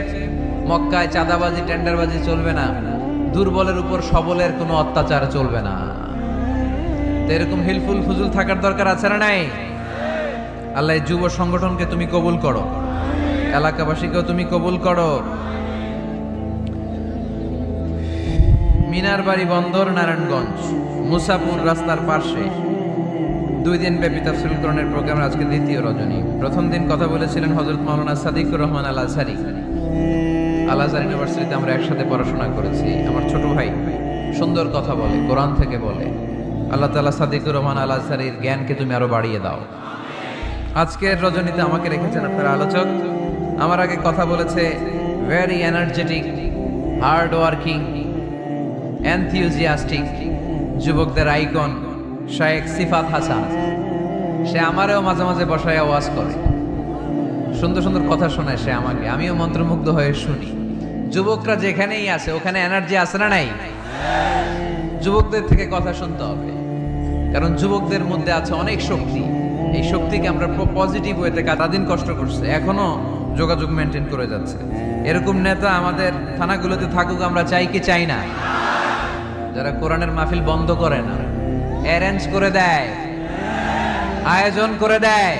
S1: মক্কায় চাঁদাবাজি টেন্ডারবাজি চলবে না, দুর্বলের উপর সবলের কোনো অত্যাচার চলবে না। তো এরকম হিলফুল ফুজুল থাকার দরকার আছে না নাই? আল্লাহ যুব সংগঠনকে তুমি কবুল করো, এলাকাবাসীকেও তুমি কবুল করো। মিনার বাড়ি বন্দর, নারায়ণগঞ্জ, মুসাপুর রাস্তার পাশে 2 দিন ব্যাপী তাফসীরুল কোরআনের প্রোগ্রামের আজকে দ্বিতীয় রজনী। প্রথম দিন কথা বলেছিলেন হযরত মাওলানা সাদিকুর রহমান আল আজহারী। আল আজহার ইউনিভার্সিটিতে আমরা একসাথে পড়াশোনা করেছি। আমার ছোট ভাই সুন্দর কথা বলে, কোরআন থেকে বলে। আল্লাহ তাআলা সাদিকুর রহমান আল আজহারীর জ্ঞানকে তুমি আরো বাড়িয়ে দাও। আজকের রজনীতে আমাকে রেখেছেন আপনার আলোচক। আমার আগে কথা বলেছে very energetic, hard working, enthusiastic যুবকদের আইকন শায়েখ সিফাত হাসান। সে আমারেও মাঝে মাঝে বসায় ওয়াজ করে, সুন্দর সুন্দর কথা শোনায় সে আমাকে, আমিও মন্ত্রমুগ্ধ হয়ে শুনি। যুবকরা যেখানেই আছে ওখানে এনার্জি আছে না নাই? যুবকদের থেকে কথা শুনতে হবে, কারণ যুবকদের মধ্যে আছে অনেক শক্তি। এই শক্তিকে আমরা পজিটিভ ওয়েতে দিন কষ্ট করছে, এখনো যোগাযোগ মেনটেন করে যাচ্ছে। এরকম নেতা আমাদের থানাগুলোতে থাকুক, আমরা চাই কি চাই না? যারা কোরআনের মাহফিল বন্ধ করে না, অ্যারেঞ্জ করে দেয়, আয়োজন করে দেয়,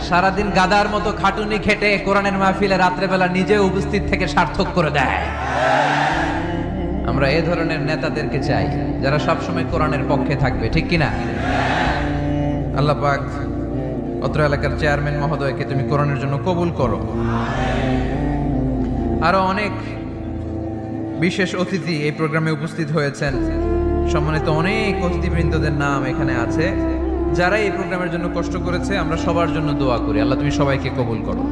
S1: সারাদিন গাদার মতো খাটুনি খেটে কোরআনের মাহফিলে রাত্রেবেলা নিজে উপস্থিত থেকে সার্থক করে দেয়। আমরা এ ধরনের নেতাদেরকে চাই যারা সবসময় কোরআনের পক্ষে থাকবে, ঠিক কিনা? আল্লাহ পাক অত্র এলাকার চেয়ারম্যান মহোদয়কে তুমি কোরআনের জন্য কবুল করো। আরো অনেক বিশেষ অতিথি এই প্রোগ্রামে উপস্থিত হয়েছেন। সম্মানিত অনেক অতিথিবৃন্দদের নাম এখানে আছে যারা এই প্রোগ্রামের জন্য কষ্ট করেছে। আমরা সবার জন্য দোয়া করি, আল্লাহ তুমি সবাইকে কবুল করো।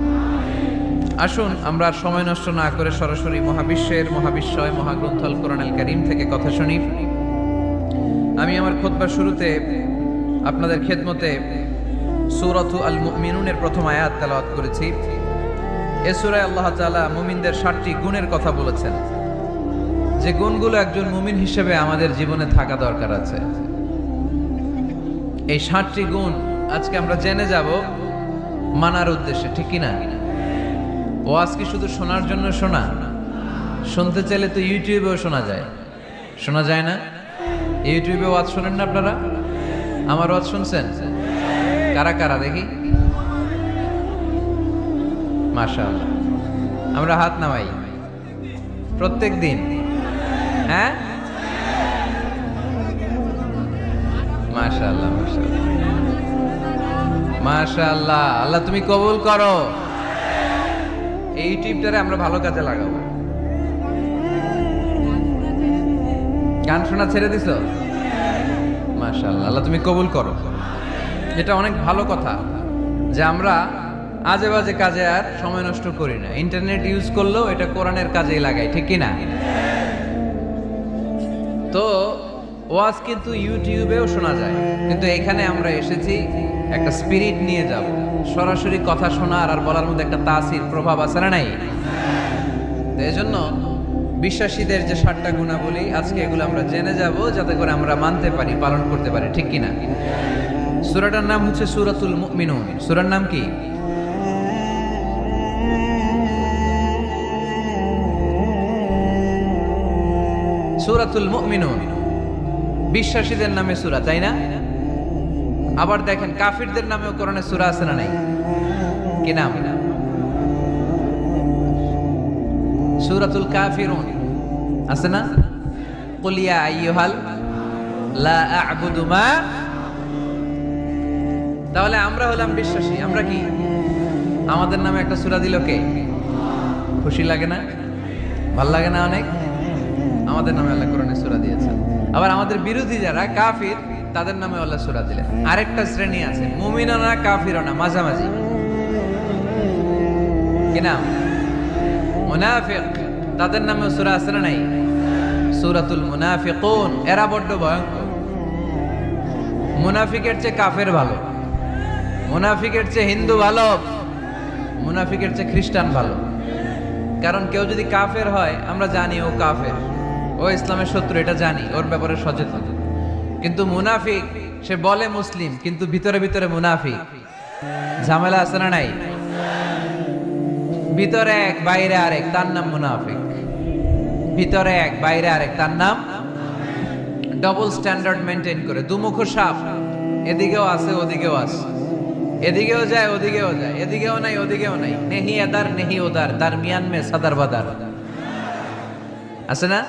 S1: আসুন আমরা আর সময় নষ্ট না করে সরাসরি মহাবিশ্বের মহাবিশ্বয় মহাগ্রন্থ আল কোরআনুল কারীম থেকে কথা শুনি। আমি আমার খুতবার শুরুতে আপনাদের খেদমতে সূরাতু আল মুমিনুনের প্রথম আয়াত তেলাওয়াত করেছি। এই সূরায় আল্লাহ তাআলা মুমিনদের 7টি গুণের কথা বলেছেন, যে গুণগুলো একজন মুমিন হিসেবে আমাদের জীবনে থাকা দরকার আছে। এই 7টি গুণ আজকে আমরা জেনে যাব মানার উদ্দেশ্যে, ঠিক কি না? ওয়াজ কি শুধু শোনার জন্য শোনা? শুনতে চাইলে তো ইউটিউবেও শোনা যায় না? ইউটিউবে ওয়াজ শোনেন না আপনারা? আমার ওয়াজ শুনছেন? কারা কারা দেখি? মাশাআল্লাহ, আমরা হাত নামাই প্রত্যেক দিন। হ্যাঁ, মাশাআল্লাহ মাশাআল্লাহ মাশাআল্লাহ। আল্লাহ তুমি কবুল করো। এই ইউটিউবটারে আমরা ভালো কাজে লাগাবো। গান শোনা ছেড়ে দিছো? মাশাআল্লাহ, আল্লাহ তুমি কবুল করো। এটা অনেক ভালো কথা যে আমরা আজে বাজে কাজে আর সময় নষ্ট করি না। ইন্টারনেট ইউজ করলেও এটা কোরআনের কাজেই লাগাই, ঠিক কি না? তো ওয়াজ কিন্তু ইউটিউবেও শোনা যায়, কিন্তু এখানে আমরা এসেছি একটা স্পিরিট নিয়ে যাব। সরাসরি কথা শোনার আর বলার মধ্যে একটা তাসির প্রভাব আছে না নাই? তো এজন্য বিশ্বাসীদের যে 7টা গুণাবলী আজকে এগুলো আমরা জেনে যাব, যাতে করে আমরা মানতে পারি, পালন করতে পারি, ঠিক কি না? সূরাটার নাম হচ্ছে সূরাতুল মুমিনুন। সূরার নাম কি? সূরাতুল মুমিনুন। বিশ্বাসীদের নামে সূরা, তাই না? আবার দেখেন কাফিরদের নামেও কোরআনে সূরা আছে না নাই? কি নাম? সূরাতুল কাফিরুন আছে না? কুল ইয়া আইয়ুহাল লা আ'বুদু মা। তাহলে আমরা হলাম বিশ্বাসী। আমরা কি? আমাদের নামে একটা সূরা দিল কে? খুশি লাগে না? ভাল লাগে না অনেক? আমাদের নামে আল্লাহ কোরআনে সূরা দিয়েছেন। আবার আমাদের বিরোধী যারা কাফির, তাদের নামে আল্লাহ সূরা দিলেন। আরেকটা শ্রেণী আছে, মুমিনও না কাফিরও না, মাঝামাঝি। কি নাম? মুনাফিক। তাদের নামে সূরা আছে না নাই? সূরাতুল মুনাফিকুন। এরা বড্ড ভয়ঙ্কর। মুনাফিকের চেয়ে কাফের ভালো, মুনাফিকের চেয়ে হিন্দু ভালো, মুনাফিকের চেয়ে খ্রিস্টান ভালো। কারণ কেউ যদি কাফের হয়, আমরা জানি ও কাফের, ও ইসলামের শত্রু, এটা জানি, ওর ব্যাপারে সচেতন। কিন্তু মুনাফিক, সে বলে মুসলিম কিন্তু ভিতরে ভিতরে মুনাফিক। ঝামেলা আছে না নাই? ভিতরে এক বাইরে আরেক, তার নাম মুনাফিক। ভিতরে এক বাইরে আরেক, তার নাম ডবল স্ট্যান্ডার্ড মেনটেন করে। দুমুখ সাপ, এদিকেও আছে ওদিকেও আছে, এদিকেও যায় ওদিকেও যায়, এদিকেও নাই ওদিকেও নাই, নেহি এদার নেহি ওদার, দারমিয়ান মে সাদার বাদার। আছে না?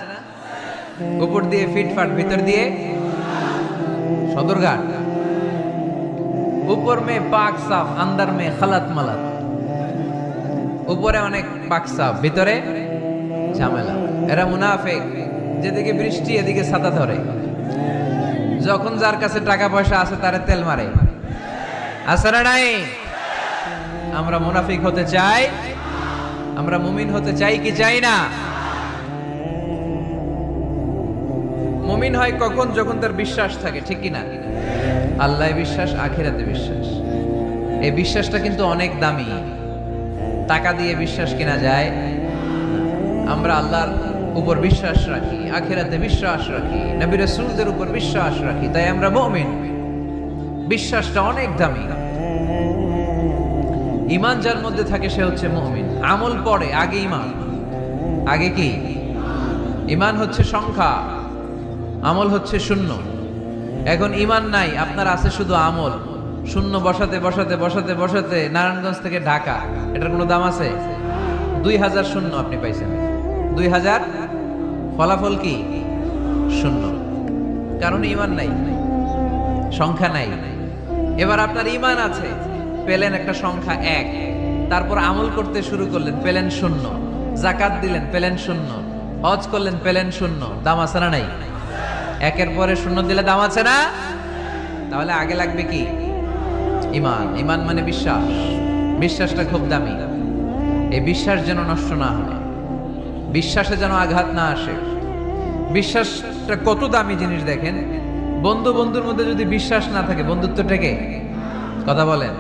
S1: উপর দিয়ে ফিটফাট, ভিতর দিয়ে সদরঘাট। উপর মে পাক সাফ, আন্দার মে খালাত মালাত। উপরে অনেক পাক সাফ, ভিতরে ঝামেলা। এরা মুনাফিক। যেদিকে বৃষ্টি এদিকে ছাতা ধরে, যখন যার কাছে টাকা পয়সা আছে তারে তেল মারে। আছে না নাই? আমরা মুনাফিক হতে চাই? আমরা মুমিন হতে চাই কি চাই না? মুমিন হয় কখন? যখন তার বিশ্বাস থাকে, ঠিক কি না? আল্লাহ বিশ্বাস, আখিরাতে বিশ্বাস। এই বিশ্বাসটা কিন্তু অনেক দামি। টাকা দিয়ে বিশ্বাস কেনা যায়? আমরা আল্লাহর উপর বিশ্বাস রাখি, আখিরাতে বিশ্বাস রাখি, নবী রাসূলদের উপর বিশ্বাস রাখি, তাই আমরা মুমিন। বিশ্বাসটা অনেক দামি। ঈমান যার মধ্যে থাকে সে হচ্ছে মুমিন। আমল পড়ে, আগে ঈমান। আগে কি? ঈমান হচ্ছে সংখ্যা, আমল হচ্ছে শূন্য। এখন ঈমান নাই, আপনার আছে শুধু আমল। শূন্য বসাতে বসাতে বসাতে বসাতে নারায়ণগঞ্জ থেকে ঢাকা, এটার কোনো দাম আছে? 2000 শূন্য আপনি পাইছেন। 2000 ফলাফল কি? শূন্য। কারণ ঈমান নাই, সংখ্যা নাই। এবার আপনার ঈমান আছে, পেলেন একটা সংখ্যা 1, তারপর আমল করতে শুরু করলেন, পেলেন শূন্য। যাকাত দিলেন, পেলেন শূন্য। হজ করলেন, পেলেন শূন্য। দাম আছে না নাই? একের পরে শূন্য দিলে দাম আছে না? তাহলে আগে লাগবে কি? ঈমান। ঈমান মানে বিশ্বাস। বিশ্বাসটা খুব দামি। এই বিশ্বাস যেন নষ্ট না হয়, বিশ্বাসে যেন আঘাত না আসে। বিশ্বাসটা কত দামি জিনিস দেখেন। বন্ধু বন্ধুর মধ্যে যদি বিশ্বাস না থাকে, বন্ধুত্ব টেকে? কথা বলেন।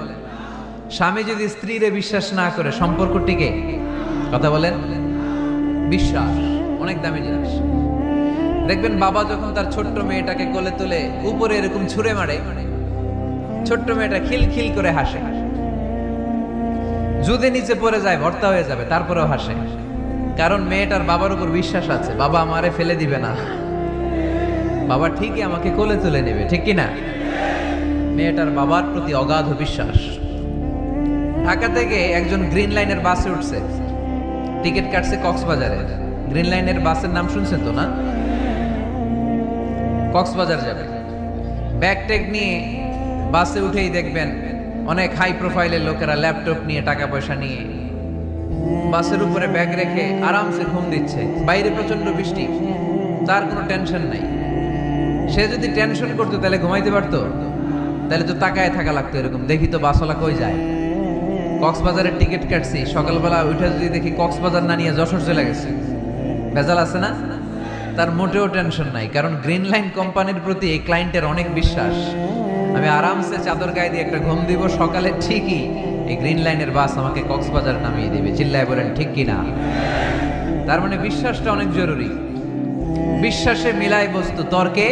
S1: স্বামী যদি স্ত্রীরে বিশ্বাস না করে, সম্পর্ক টিকে? কথা বলেন। বিশ্বাস অনেক দামি জিনিস। দেখবেন বাবা যখন তার ছোট্ট মেয়েটাকে কোলে তুলে উপরে এরকম ছুঁড়ে মারে, ছোট্ট মেয়েটা খিলখিল করে হাসে। যদি নিচে পড়ে যায় ভর্তা হয়ে যাবে, তারপরেও হাসে, কারণ মেয়েটার বাবার উপর বিশ্বাস আছে, বাবা আমারে ফেলে দিবে না, বাবা ঠিকই আমাকে কোলে তুলে নেবে, ঠিক কিনা? মেয়েটার বাবার প্রতি অগাধ বিশ্বাস। ঢাকা থেকে একজন গ্রিন লাইনের বাসে উঠছে, টিকিট কাটছে কক্সবাজারে। গ্রিন লাইনের বাসের নাম শুনছেন তো না? কক্সবাজার যাবে। ব্যাগ ট্যাগ নিয়ে বাসে উঠেই দেখবেন অনেক হাই প্রোফাইলের লোকেরা ল্যাপটপ নিয়ে, টাকা পয়সা নিয়ে বাসের উপরে ব্যাগ রেখে আরামসে ঘুম দিচ্ছে। বাইরে প্রচন্ড বৃষ্টি, তার কোনো টেনশন নাই। সে যদি টেনশন করতো তাহলে ঘুমাইতে পারতো? তাহলে তো তাকায় থাকা লাগতো এরকম, দেখি তো বাসওয়ালা কই যায়। কক্সবাজারের টিকিট কাটছি, সকালবেলা উঠে যদি দেখি কক্সবাজার না নিয়ে যশোর চলে গেছে, ভেজাল আছে না? তার মোটেও টেনশন নাই, কারণ গ্রিন লাইন কোম্পানির প্রতি এই ক্লায়েন্টের অনেক বিশ্বাস। আমি আরামসে চাদর গায়ে দিয়ে একটা ঘুম দিব, সকালে ঠিকই এই গ্রিন লাইনের বাস আমাকে কক্সবাজার নামিয়ে দিবে। চিল্লায় বলেন ঠিক কিনা? তার মানে বিশ্বাসটা অনেক জরুরি। বিশ্বাসে মিলাই বস্তু, তর্কে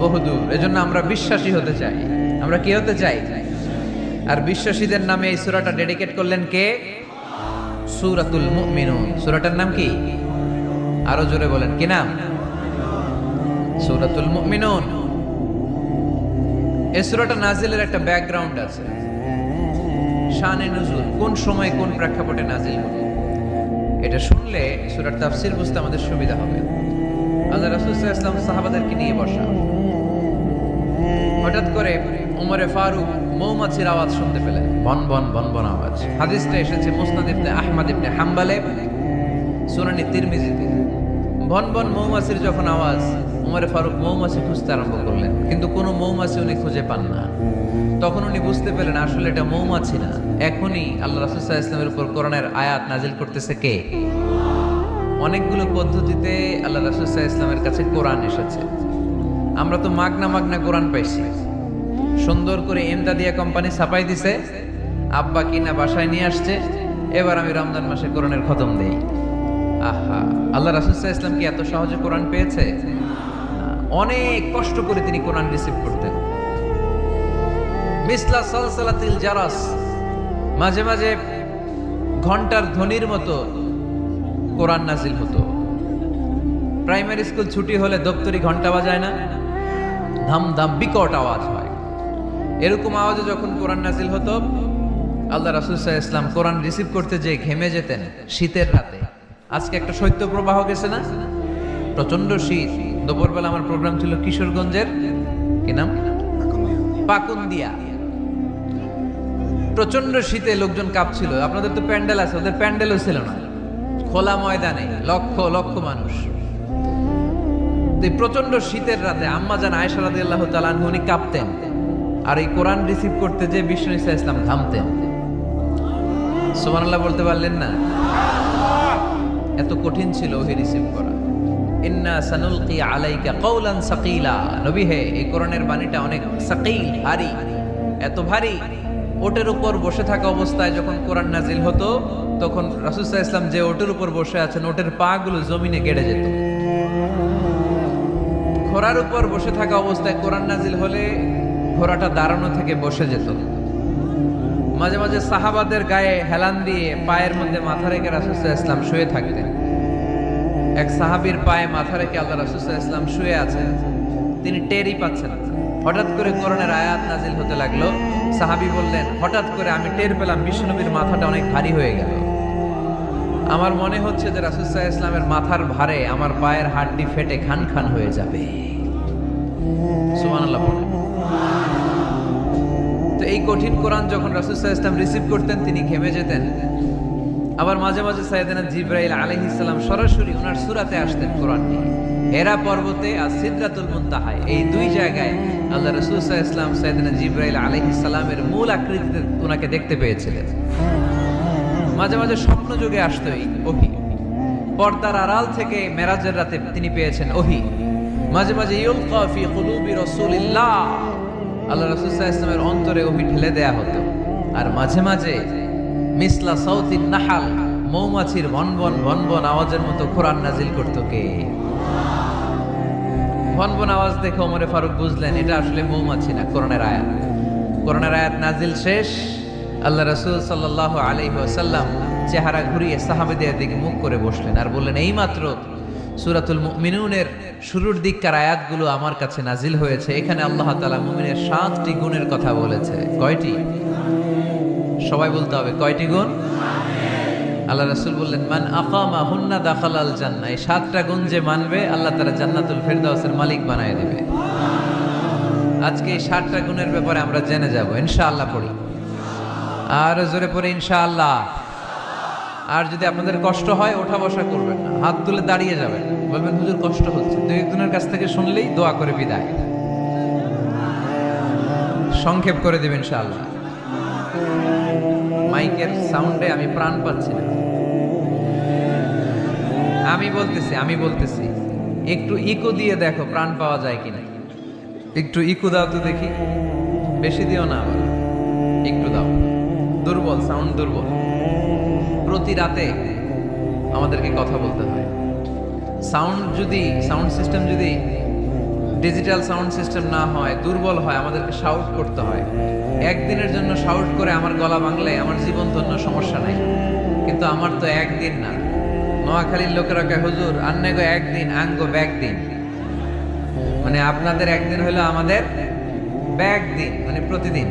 S1: বহুদূর। এজন্য আমরা বিশ্বাসী হতে চাই। আমরা কি হতে চাই? আর বিশ্বাসীদের নামে এই সূরাটা ডেডিকেট করলেন কে? সূরাতুল মুমিনুন। সূরাটার নাম কি? আরো জোরে বলেন, কি নাম? সূরাতুল মুমিনুন। এই সূরাটা নাজিলের একটা ব্যাকগ্রাউন্ড আছে, শানে নুজুল, কোন সময় কোন প্রেক্ষাপটে নাজিল হলো। এটা শুনলে সূরার তাফসীর বুঝতে আমাদের সুবিধা হবে। আল্লাহ রাসূল সাল্লাল্লাহু আলাইহি ওয়াসাল্লাম সাহাবাদেরকে নিয়ে বসা, হঠাৎ করে ওমরে ফারুক মৌমাছির আওয়াজ শুনতে পেলেন, বন বন বন বন আওয়াজ। হাদিসটা এসেছে মুসনাদ ইবনে আহমদ ইবনে হাম্বলে, সুনানি তিরমিজিতে। বন বন মৌমাছির যখন আওয়াজ, ওমরে ফারুক মৌমাছি খুঁজতে আরম্ভ করলেন, কিন্তু কোনো মৌমাছি উনি খুঁজে পান না। তখন উনি বুঝতে পেলেন আসলে এটা মৌমাছি না, এখনই আল্লাহ রাসূল সাল্লাল্লাহু আলাইহি ওয়াসাল্লামের উপর কোরআনের আয়াত নাজিল করতেছে কে? অনেকগুলো পদ্ধতিতে আল্লাহ রাসূল সাল্লাল্লাহু আলাইহি ওয়াসাল্লামের কাছে কোরআন এসেছে। আমরা তো মাগনা মাগনা কোরআন পাইছি, সুন্দর করে এমদাদিয়া কোম্পানি ছাপাই দিছে, আব্বা কিনা বাসায় নিয়ে আসছে, এবার আমি রমজান মাসে কোরআনের খতম দেই। আহা, আল্লাহ রাসূল সাল্লাল্লাহু আলাইহি ওয়াসাল্লাম কি এত সহজে কোরআন পেয়েছে? অনেক কষ্ট করে তিনি কোরআন রিসিভ করতেন। মিসলা সালসালাতিল জারাস, মাঝে মাঝে ঘন্টার ধ্বনির মতো কোরআন নাজিল হতো। প্রাইমারি স্কুল ছুটি হলে দপ্তরি ঘন্টা বাজায় না, ধাম ধাম বিকট আওয়াজ হয়। এরকম আওয়াজে যখন কোরআন নাজিল হতো, আল্লাহ রাসূল সাল্লাল্লাহু আলাইহি ওয়াসাল্লাম কোরআন রিসিভ করতে যেয়ে ঘেমে যেতেন শীতের রাতে। আজকে একটা শৈত্য প্রবাহ গেছে না, প্রচন্ড শীত। দুপুরবেলা আমার প্রোগ্রাম ছিল কিশোরগঞ্জের, কি নাম, পাকুন্দিয়া। প্রচন্ড শীতে লোকজন কাঁপছিল। আপনাদের তো প্যান্ডেল আছে, ওদের প্যান্ডেলও ছিল না, খোলা ময়দানে লক্ষ লক্ষ মানুষ। প্রচন্ড শীতের রাতে আম্মা জান আয়েশা রাদিয়াল্লাহু তাআলা আনহা উনি কাঁপতেন, আর এই কোরআন রিসিভ করতে যে বিষ্ণু ঈসা ইসলাম ঘামতেন। সুবহানাল্লাহ বলতে পারলেন না? এত কঠিন ছিল ওহি রিসিভ করা। ইন্না সানুলকি আলাইকা কওলান সাকিলা, নবী হে এই কোরআনের বাণীটা অনেক সাকিল, ভারী, এত ভারী। ওটের উপর বসে থাকা অবস্থায় যখন কোরআন নাজিল হতো, তখন রাসূল সাল্লাল্লাহু আলাইহি ওয়াসাল্লাম যে ওটের উপর বসে আছেন, ওটের পা গুলো জমিনে গেড়ে যেত। ঘোড়ার উপর বসে থাকা অবস্থায় কোরআন নাজিল হলে ঘোড়াটা দাঁড়ানো থেকে বসে যেত। মাঝে মাঝে সাহাবাদের গায়ে হেলান দিয়ে পায়ের মধ্যে মাথা রেখে রাসূল সাল্লাল্লাহু আলাইহি ওয়াসাল্লাম শুয়ে থাকতেন। এক সাহাবীর পায়ে মাথা রেখে আল্লাহ রাসূল সাল্লাল্লাহু আলাইহি ওয়াসাল্লাম শুয়ে আছেন, তিনি টেরই পাচ্ছেন না। হঠাৎ করে কোরআনের আয়াত নাজিল হতে লাগলো। সাহাবী বললেন, হঠাৎ করে আমি টের পেলাম বিশ্বনবীর মাথাটা অনেক ভারী হয়ে গেল। আমার মনে হচ্ছে যে রাসূল সাল্লাল্লাহু আলাইহি ওয়াসাল্লামের মাথার ভারে আমার পায়ের হাড়টি ফেটে খান খান হয়ে যাবে। সুবহানাল্লাহ বলেন। তো এই কঠিন কোরআন যখন রাসূল সাল্লাল্লাহু আলাইহি ওয়াসাল্লাম রিসিভ করতেন, তিনি ঘেমে যেতেন। আবার মাঝে মাঝে সাইয়েদনা জিবরাইল আলাইহিস সালাম সরাসরি ওনার সূরাতে আসতেন কোরআন নিয়ে। হেরা পর্বতে আর সিদরাতুল মুনতাহায়, এই দুই জায়গায় আল্লাহ রাসূল সাল্লাল্লাহু আলাইহি ওয়াসাল্লাম সাইয়েদনা জিবরাইল আলাইহিস সালামের মূল আকৃতিতে ওনাকে দেখতে পেয়েছিলেন। মাঝে মাঝে স্বপ্ন যুগে আসতো এই ওহী। পর্দার আড়াল থেকে মেরাজের রাতে তিনি পেয়েছেন ওহী। মাঝে মাঝে ইউলকা ফি কুলুবি রাসূলিল্লাহ, আল্লাহ রাসূল সাল্লাল্লাহু আলাইহি ওয়াসাল্লামের অন্তরে ওহী ঢেলে দেয়া হতো। আর মাঝে মাঝে মিসলা সাউতিন নাহাল, মৌমাছির ভনভন ভনভন আওয়াজের মতো কোরআন নাজিল করতো কে? ভনভন আওয়াজ দেখে ওমরে ফারুক বুঝলেন এটা আসলে মৌমাছি না, কোরআনের আয়াত। কোরআনের আয়াত নাজিল শেষ, আল্লাহ রাসূল সাল্লাল্লাহু আলাইহি ওয়াসাল্লাম চেহারা ঘুরিয়ে সাহাবীদের দিকে মুখ করে বসলেন আর বললেন, এইমাত্র সূরাতুল মুমিনুনের শুরুর দিককার আয়াতগুলো আমার কাছে নাজিল হয়েছে। এখানে আল্লাহ তাআলা মুমিনের 7টি গুণের কথা বলেছে। কয়টি? সবাই বলতে হবে, কয়টি গুণ? আল্লাহ রাসূল বললেন, মান আকামা হুন্না দাখালাল জান্নাহ। এই 7টা গুণ যে মানবে আল্লাহ তাআলা জান্নাতুল ফেরদাউসের মালিক বানায় দিবে। আজকে এই 7টা গুণের ব্যাপারে আমরা জেনে যাব ইনশাআল্লাহ। পড়ি আর জোরে পড়ে ইনশাআল্লাহ। আর যদি আপনাদের কষ্ট হয় ওঠা বসা করবেন না, হাত তুলে দাঁড়িয়ে যাবেন, বলবেন হুজুর কষ্ট হচ্ছে। দুই একজনের কাছ থেকে শুনলেই দোয়া করে বিদায়, সংক্ষেপ করে দেবেন ইনশাআল্লাহ। মাইকের সাউন্ডে আমি প্রাণ পাচ্ছি না। আমি বলতেছি একটু ইকো দিয়ে দেখো প্রাণ পাওয়া যায় কিনা। একটু ইকো দাও তো দেখি, বেশি দিও না, আবার একটু দাও। দুর্বল সাউন্ড, দুর্বল। প্রতি রাতে আমাদেরকে কথা বলতে হয়। সাউন্ড সিস্টেম যদি ডিজিটাল সাউন্ড সিস্টেম না হয়, দুর্বল হয়, আমাদেরকে শাউট করতে হয়। একদিনের জন্য শাউট করে আমার গলা ভাঙলে আমার জীবন ধন্য, সমস্যা নাই। কিন্তু আমার তো একদিন না। নোয়াখালীর লোকেরা কয় হুজুর আন্নাগো একদিন আঙ্গো ব্যাগ দিন, মানে আপনাদের একদিন হলো আমাদের ব্যাগ দিন, মানে প্রতিদিন।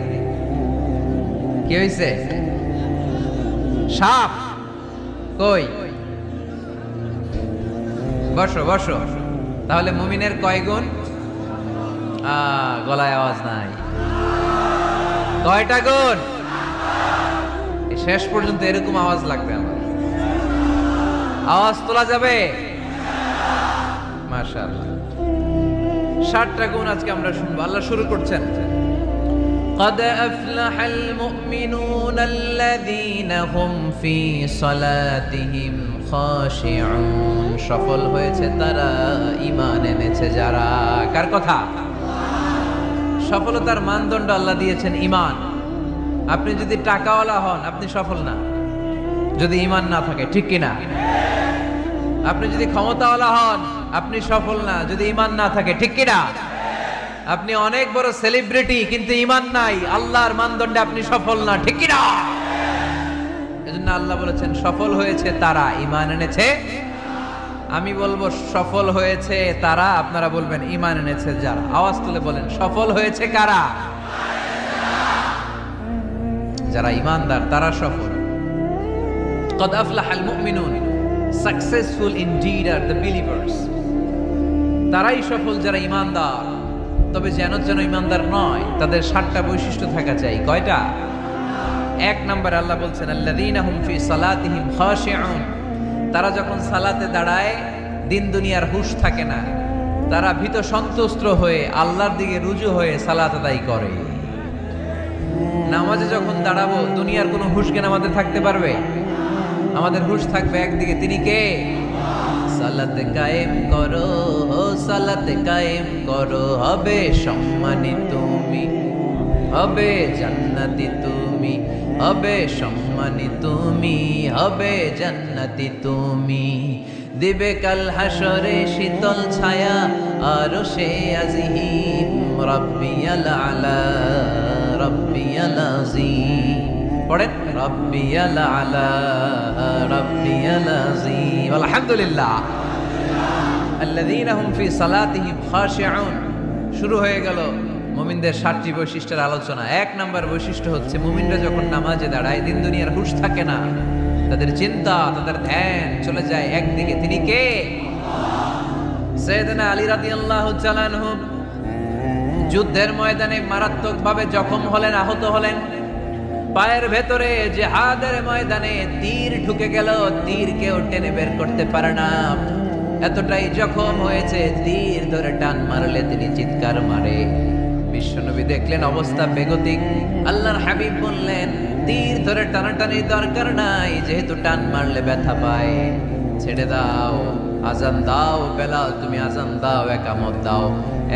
S1: কি হয়েছে? সাপ কই? বসো বসো। তাহলে মুমিনের কয় গুণ? গলায় আওয়াজ নাই। কয়টা গুণ? শেষ পর্যন্ত এরকম আওয়াজ লাগবে আমার। আওয়াজ তোলা যাবে? মাশাআল্লাহ। 7টা গুণ আজকে আমরা শুনবো। আল্লাহ শুরু করছেন, قد أفلح المؤمنون الذين هم في صلاتهم خاشعون। সফল হয়েছে তারা, ঈমান এনেছে যারা। কার কথা? সফলতার মানদণ্ড আল্লাহ দিয়েছেন ঈমান। আপনি যদি টাকাওয়ালা হন আপনি সফল না, যদি ঈমান না থাকে, ঠিক কিনা? আপনি যদি ক্ষমতাওয়ালা হন আপনি সফল না, যদি ঈমান না থাকে, ঠিক কিনা? আপনি অনেক বড় সেলিব্রিটি কিন্তু ঈমান নাই, আল্লাহর মানদণ্ডে আপনি সফল না, ঠিক কিনা? এজন্য আল্লাহ বলেছেন সফল হয়েছে তারা, ঈমান এনেছে। আমি বলবো সফল হয়েছে তারা, আপনারা বলবেন ঈমান এনেছে যারা। আওয়াজ তুলে বলেন সফল হয়েছে কারা? যারা ঈমানদার তারা সফল। قد أفلح المؤمنون, successful indeed are the believers. তারাই সফল যারা ঈমানদার। তবে যেন ঈমানদার নয়, তাদের 7টা বৈশিষ্ট্য থাকা চাই। কয়টা? 1 নম্বর আল্লাহ বলছেন আল্লাযীনা হুম ফি সালাতিহিম খাশিউন। তারা যখন সালাতে দাঁড়ায় দিন দুনিয়ার হুঁশ থাকে না, তারা ভীত সন্ত্রস্ত হয়ে আল্লাহর দিকে রুজু হয়ে সালাত আদায় করে। নামাজে যখন দাঁড়াবো দুনিয়ার কোনো হুঁশ জ্ঞান আমাদের থাকতে পারবে? আমাদের হুঁশ থাকবে একদিকে, তিনি কে? সালাতে কায়েম করো, সালাতে কায়েম করো, হবে সম্মানী তুমি, হবে জান্নাতি তুমি, হবে সম্মানী তুমি, হবে জান্নাতি তুমি। দিবে কাল হাসরে শীতল ছায়া আরশে আজিম, রাব্বিয়াল আলা রাব্বিয়াল আযীম। পড়েন রাব্বিয়াল আলা রাব্বিয়াল আযীম। আলহামদুলিল্লাহ। আল্লাযীনা হুম ফি সালাতিহিম খাশিউন। শুরু হয়ে গেল মুমিনদের 7টি বৈশিষ্ট্যের আলোচনা। 1 নম্বর বৈশিষ্ট্য হচ্ছে মুমিনরা যখন নামাজে দাঁড়ায় দিন দুনিয়ার হুঁশ থাকে না, তাদের চিন্তা, তাদের ধ্যান চলে যায় একদিকে, তিনি কে? সাইয়েদনা আলী রাদিয়াল্লাহু তাআলা আনহু যুদ্ধের ময়দানে মারাত্মকভাবে জখম হলেন, আহত হলেন। পায়ের ভেতরে জিহাদের ময়দানে তীর ঢুকে গেল, তীর কেউ টেনে বের করতে পারে না, এতটাই জখম হয়েছে। তীর ধরে টান মারলে তিনি চিৎকার মারে। বিশ্বনবী দেখলেন অবস্থা বেগতিক। আল্লাহর হাবিব বললেন তীর ধরে টানাটানির দরকার নাই, যেহেতু টান মারলে ব্যথা পায়। ছেড়ে দাও, আজান দাও বেলাল, তুমি আজান দাও, একামত দাও।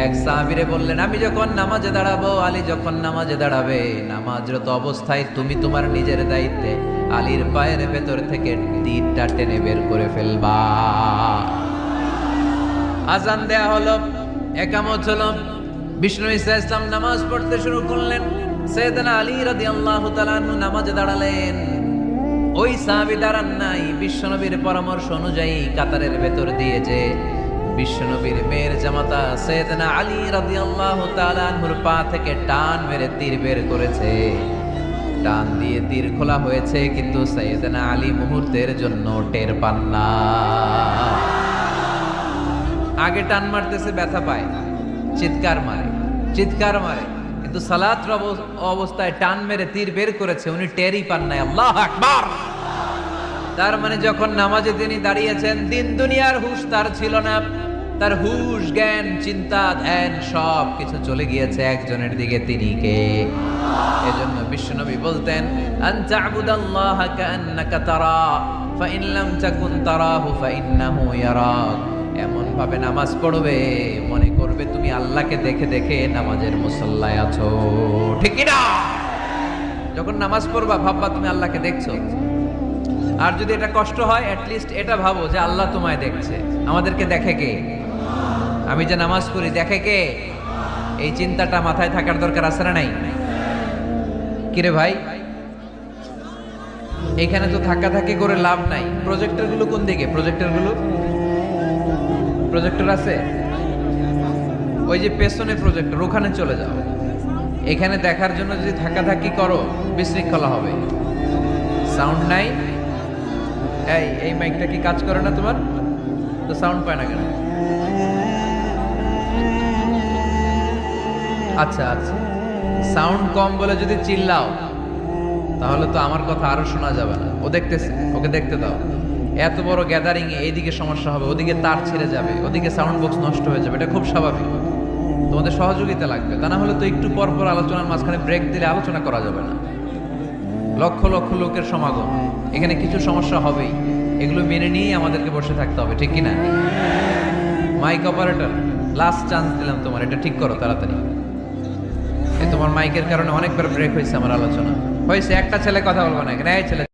S1: এক সাহাবীরে বললেন, আমি যখন নামাজে দাঁড়াবো, আলী যখন নামাজে দাঁড়াবে, নামাজরত অবস্থায় তুমি তোমার নিজের দায়িত্বে আলীর পায়ের ভেতর থেকে তীরটা টেনে বের করে ফেলবা। আজান দেয়া হলো, একামত হলো, বিষ্ণু ঈসা ইসলাম নামাজ পড়তে শুরু করলেন। সাইয়েদনা আলী রাদিয়াল্লাহু তাআলা আনহু নামাজে দাঁড়ালেন। ওই সাহাবী দাঁড়ান নাই, বিশ্বনবীর পরামর্শ অনুযায়ী কাতারের ভেতর দিয়ে যে বিশ্বনবীর মেয়ের জামাতা সাইয়েদনা আলী রাদিয়াল্লাহু তাআলা আনহুর পা থেকে টান মেরে তীর বের করেছে। টান দিয়ে তীর খোলা হয়েছে, কিন্তু সাইয়েদনা আলী মুহূর্তের জন্য টের পান না। আগে টান মারতেছে, ব্যথা পায়, চিৎকার মারে, কিন্তু সালাতের অবস্থায় টান মেরে তীর বের করেছে, উনি টেরই পান নাই। আল্লাহু আকবার। তার মানে যখন নামাজে তিনি দাঁড়িয়েছেন, দিন দুনিয়ার হুঁশ তার ছিল না। তার হুঁশ, জ্ঞান, চিন্তা, ধ্যান সব কিছু চলে গিয়েছে একজনের দিকে, তিনি কে? এজন্য বিশ্বনবী বলতেন, আনতা আবুদাল্লাহ কাআন্নাকা তারা ফাইন লাম তাকুন তারাহু ফাইন্নাহু ইয়ারাক। এমন ভাবে নামাজ পড়বে, মনে করবে তুমি আল্লাহকে দেখে দেখে নামাজের মুসল্লায় আছো, ঠিক কি না? যখন নামাজ পড়বা ভাববা তুমি আল্লাহকে দেখছো। আর যদি এটা কষ্ট হয়, অ্যাটলিস্ট এটা ভাবো যে আল্লাহ তোমায় দেখছে। আমাদেরকে দেখে কে? আমি যে নামাজ পড়ি দেখে কে? এই চিন্তাটা মাথায় থাকার দরকার আছে না নাই? কিরে ভাই, এখানে তো ধাক্কাধাক্কি করে লাভ নাই। প্রজেক্টর গুলো কোন দিকে? প্রজেক্টর আছে ওই যে পেছনে প্রজেক্টর, ওখানে চলে যাও। এখানে দেখার জন্য যদি ধাক্কাধাক্কি করো বিশৃঙ্খলা হবে। সাউন্ড নাই। এই মাইকটা কি কাজ করে না তোমার? তো সাউন্ড পায় না কেন? আচ্ছা, সাউন্ড কম বলে যদি চিল্লাও তাহলে তো আমার কথা আরো শোনা যাবে না। ও দেখতেছে, ওকে দেখতে দাও। এত বড় গ্যাদারিং এ এইদিকে সমস্যা হবে, ওদিকে তার ছিঁড়ে যাবে, ওদিকে সাউন্ড বক্স নষ্ট হয়ে যাবে, এটা খুব স্বাভাবিক। তোমাদের সহযোগিতা লাগবে, তা না হলে তো একটু পর পর আলোচনার মাঝখানে ব্রেক দিলে আলোচনা করা যাবে না। লক্ষ লক্ষ লোকের সমাগম, এখানে কিছু সমস্যা হবেই, এগুলো মেনে নিয়েই আমাদেরকে বসে থাকতে হবে, ঠিক কিনা? মাইক অপারেটর, লাস্ট চান্স দিলাম তোমার, এটা ঠিক করো তাড়াতাড়ি। তোমার মাইকের কারণে অনেকবার ব্রেক হয়েছে আমার আলোচনা। হয়েছে, একটা ছেলে কথা বলবো না এখানে। এই ছেলে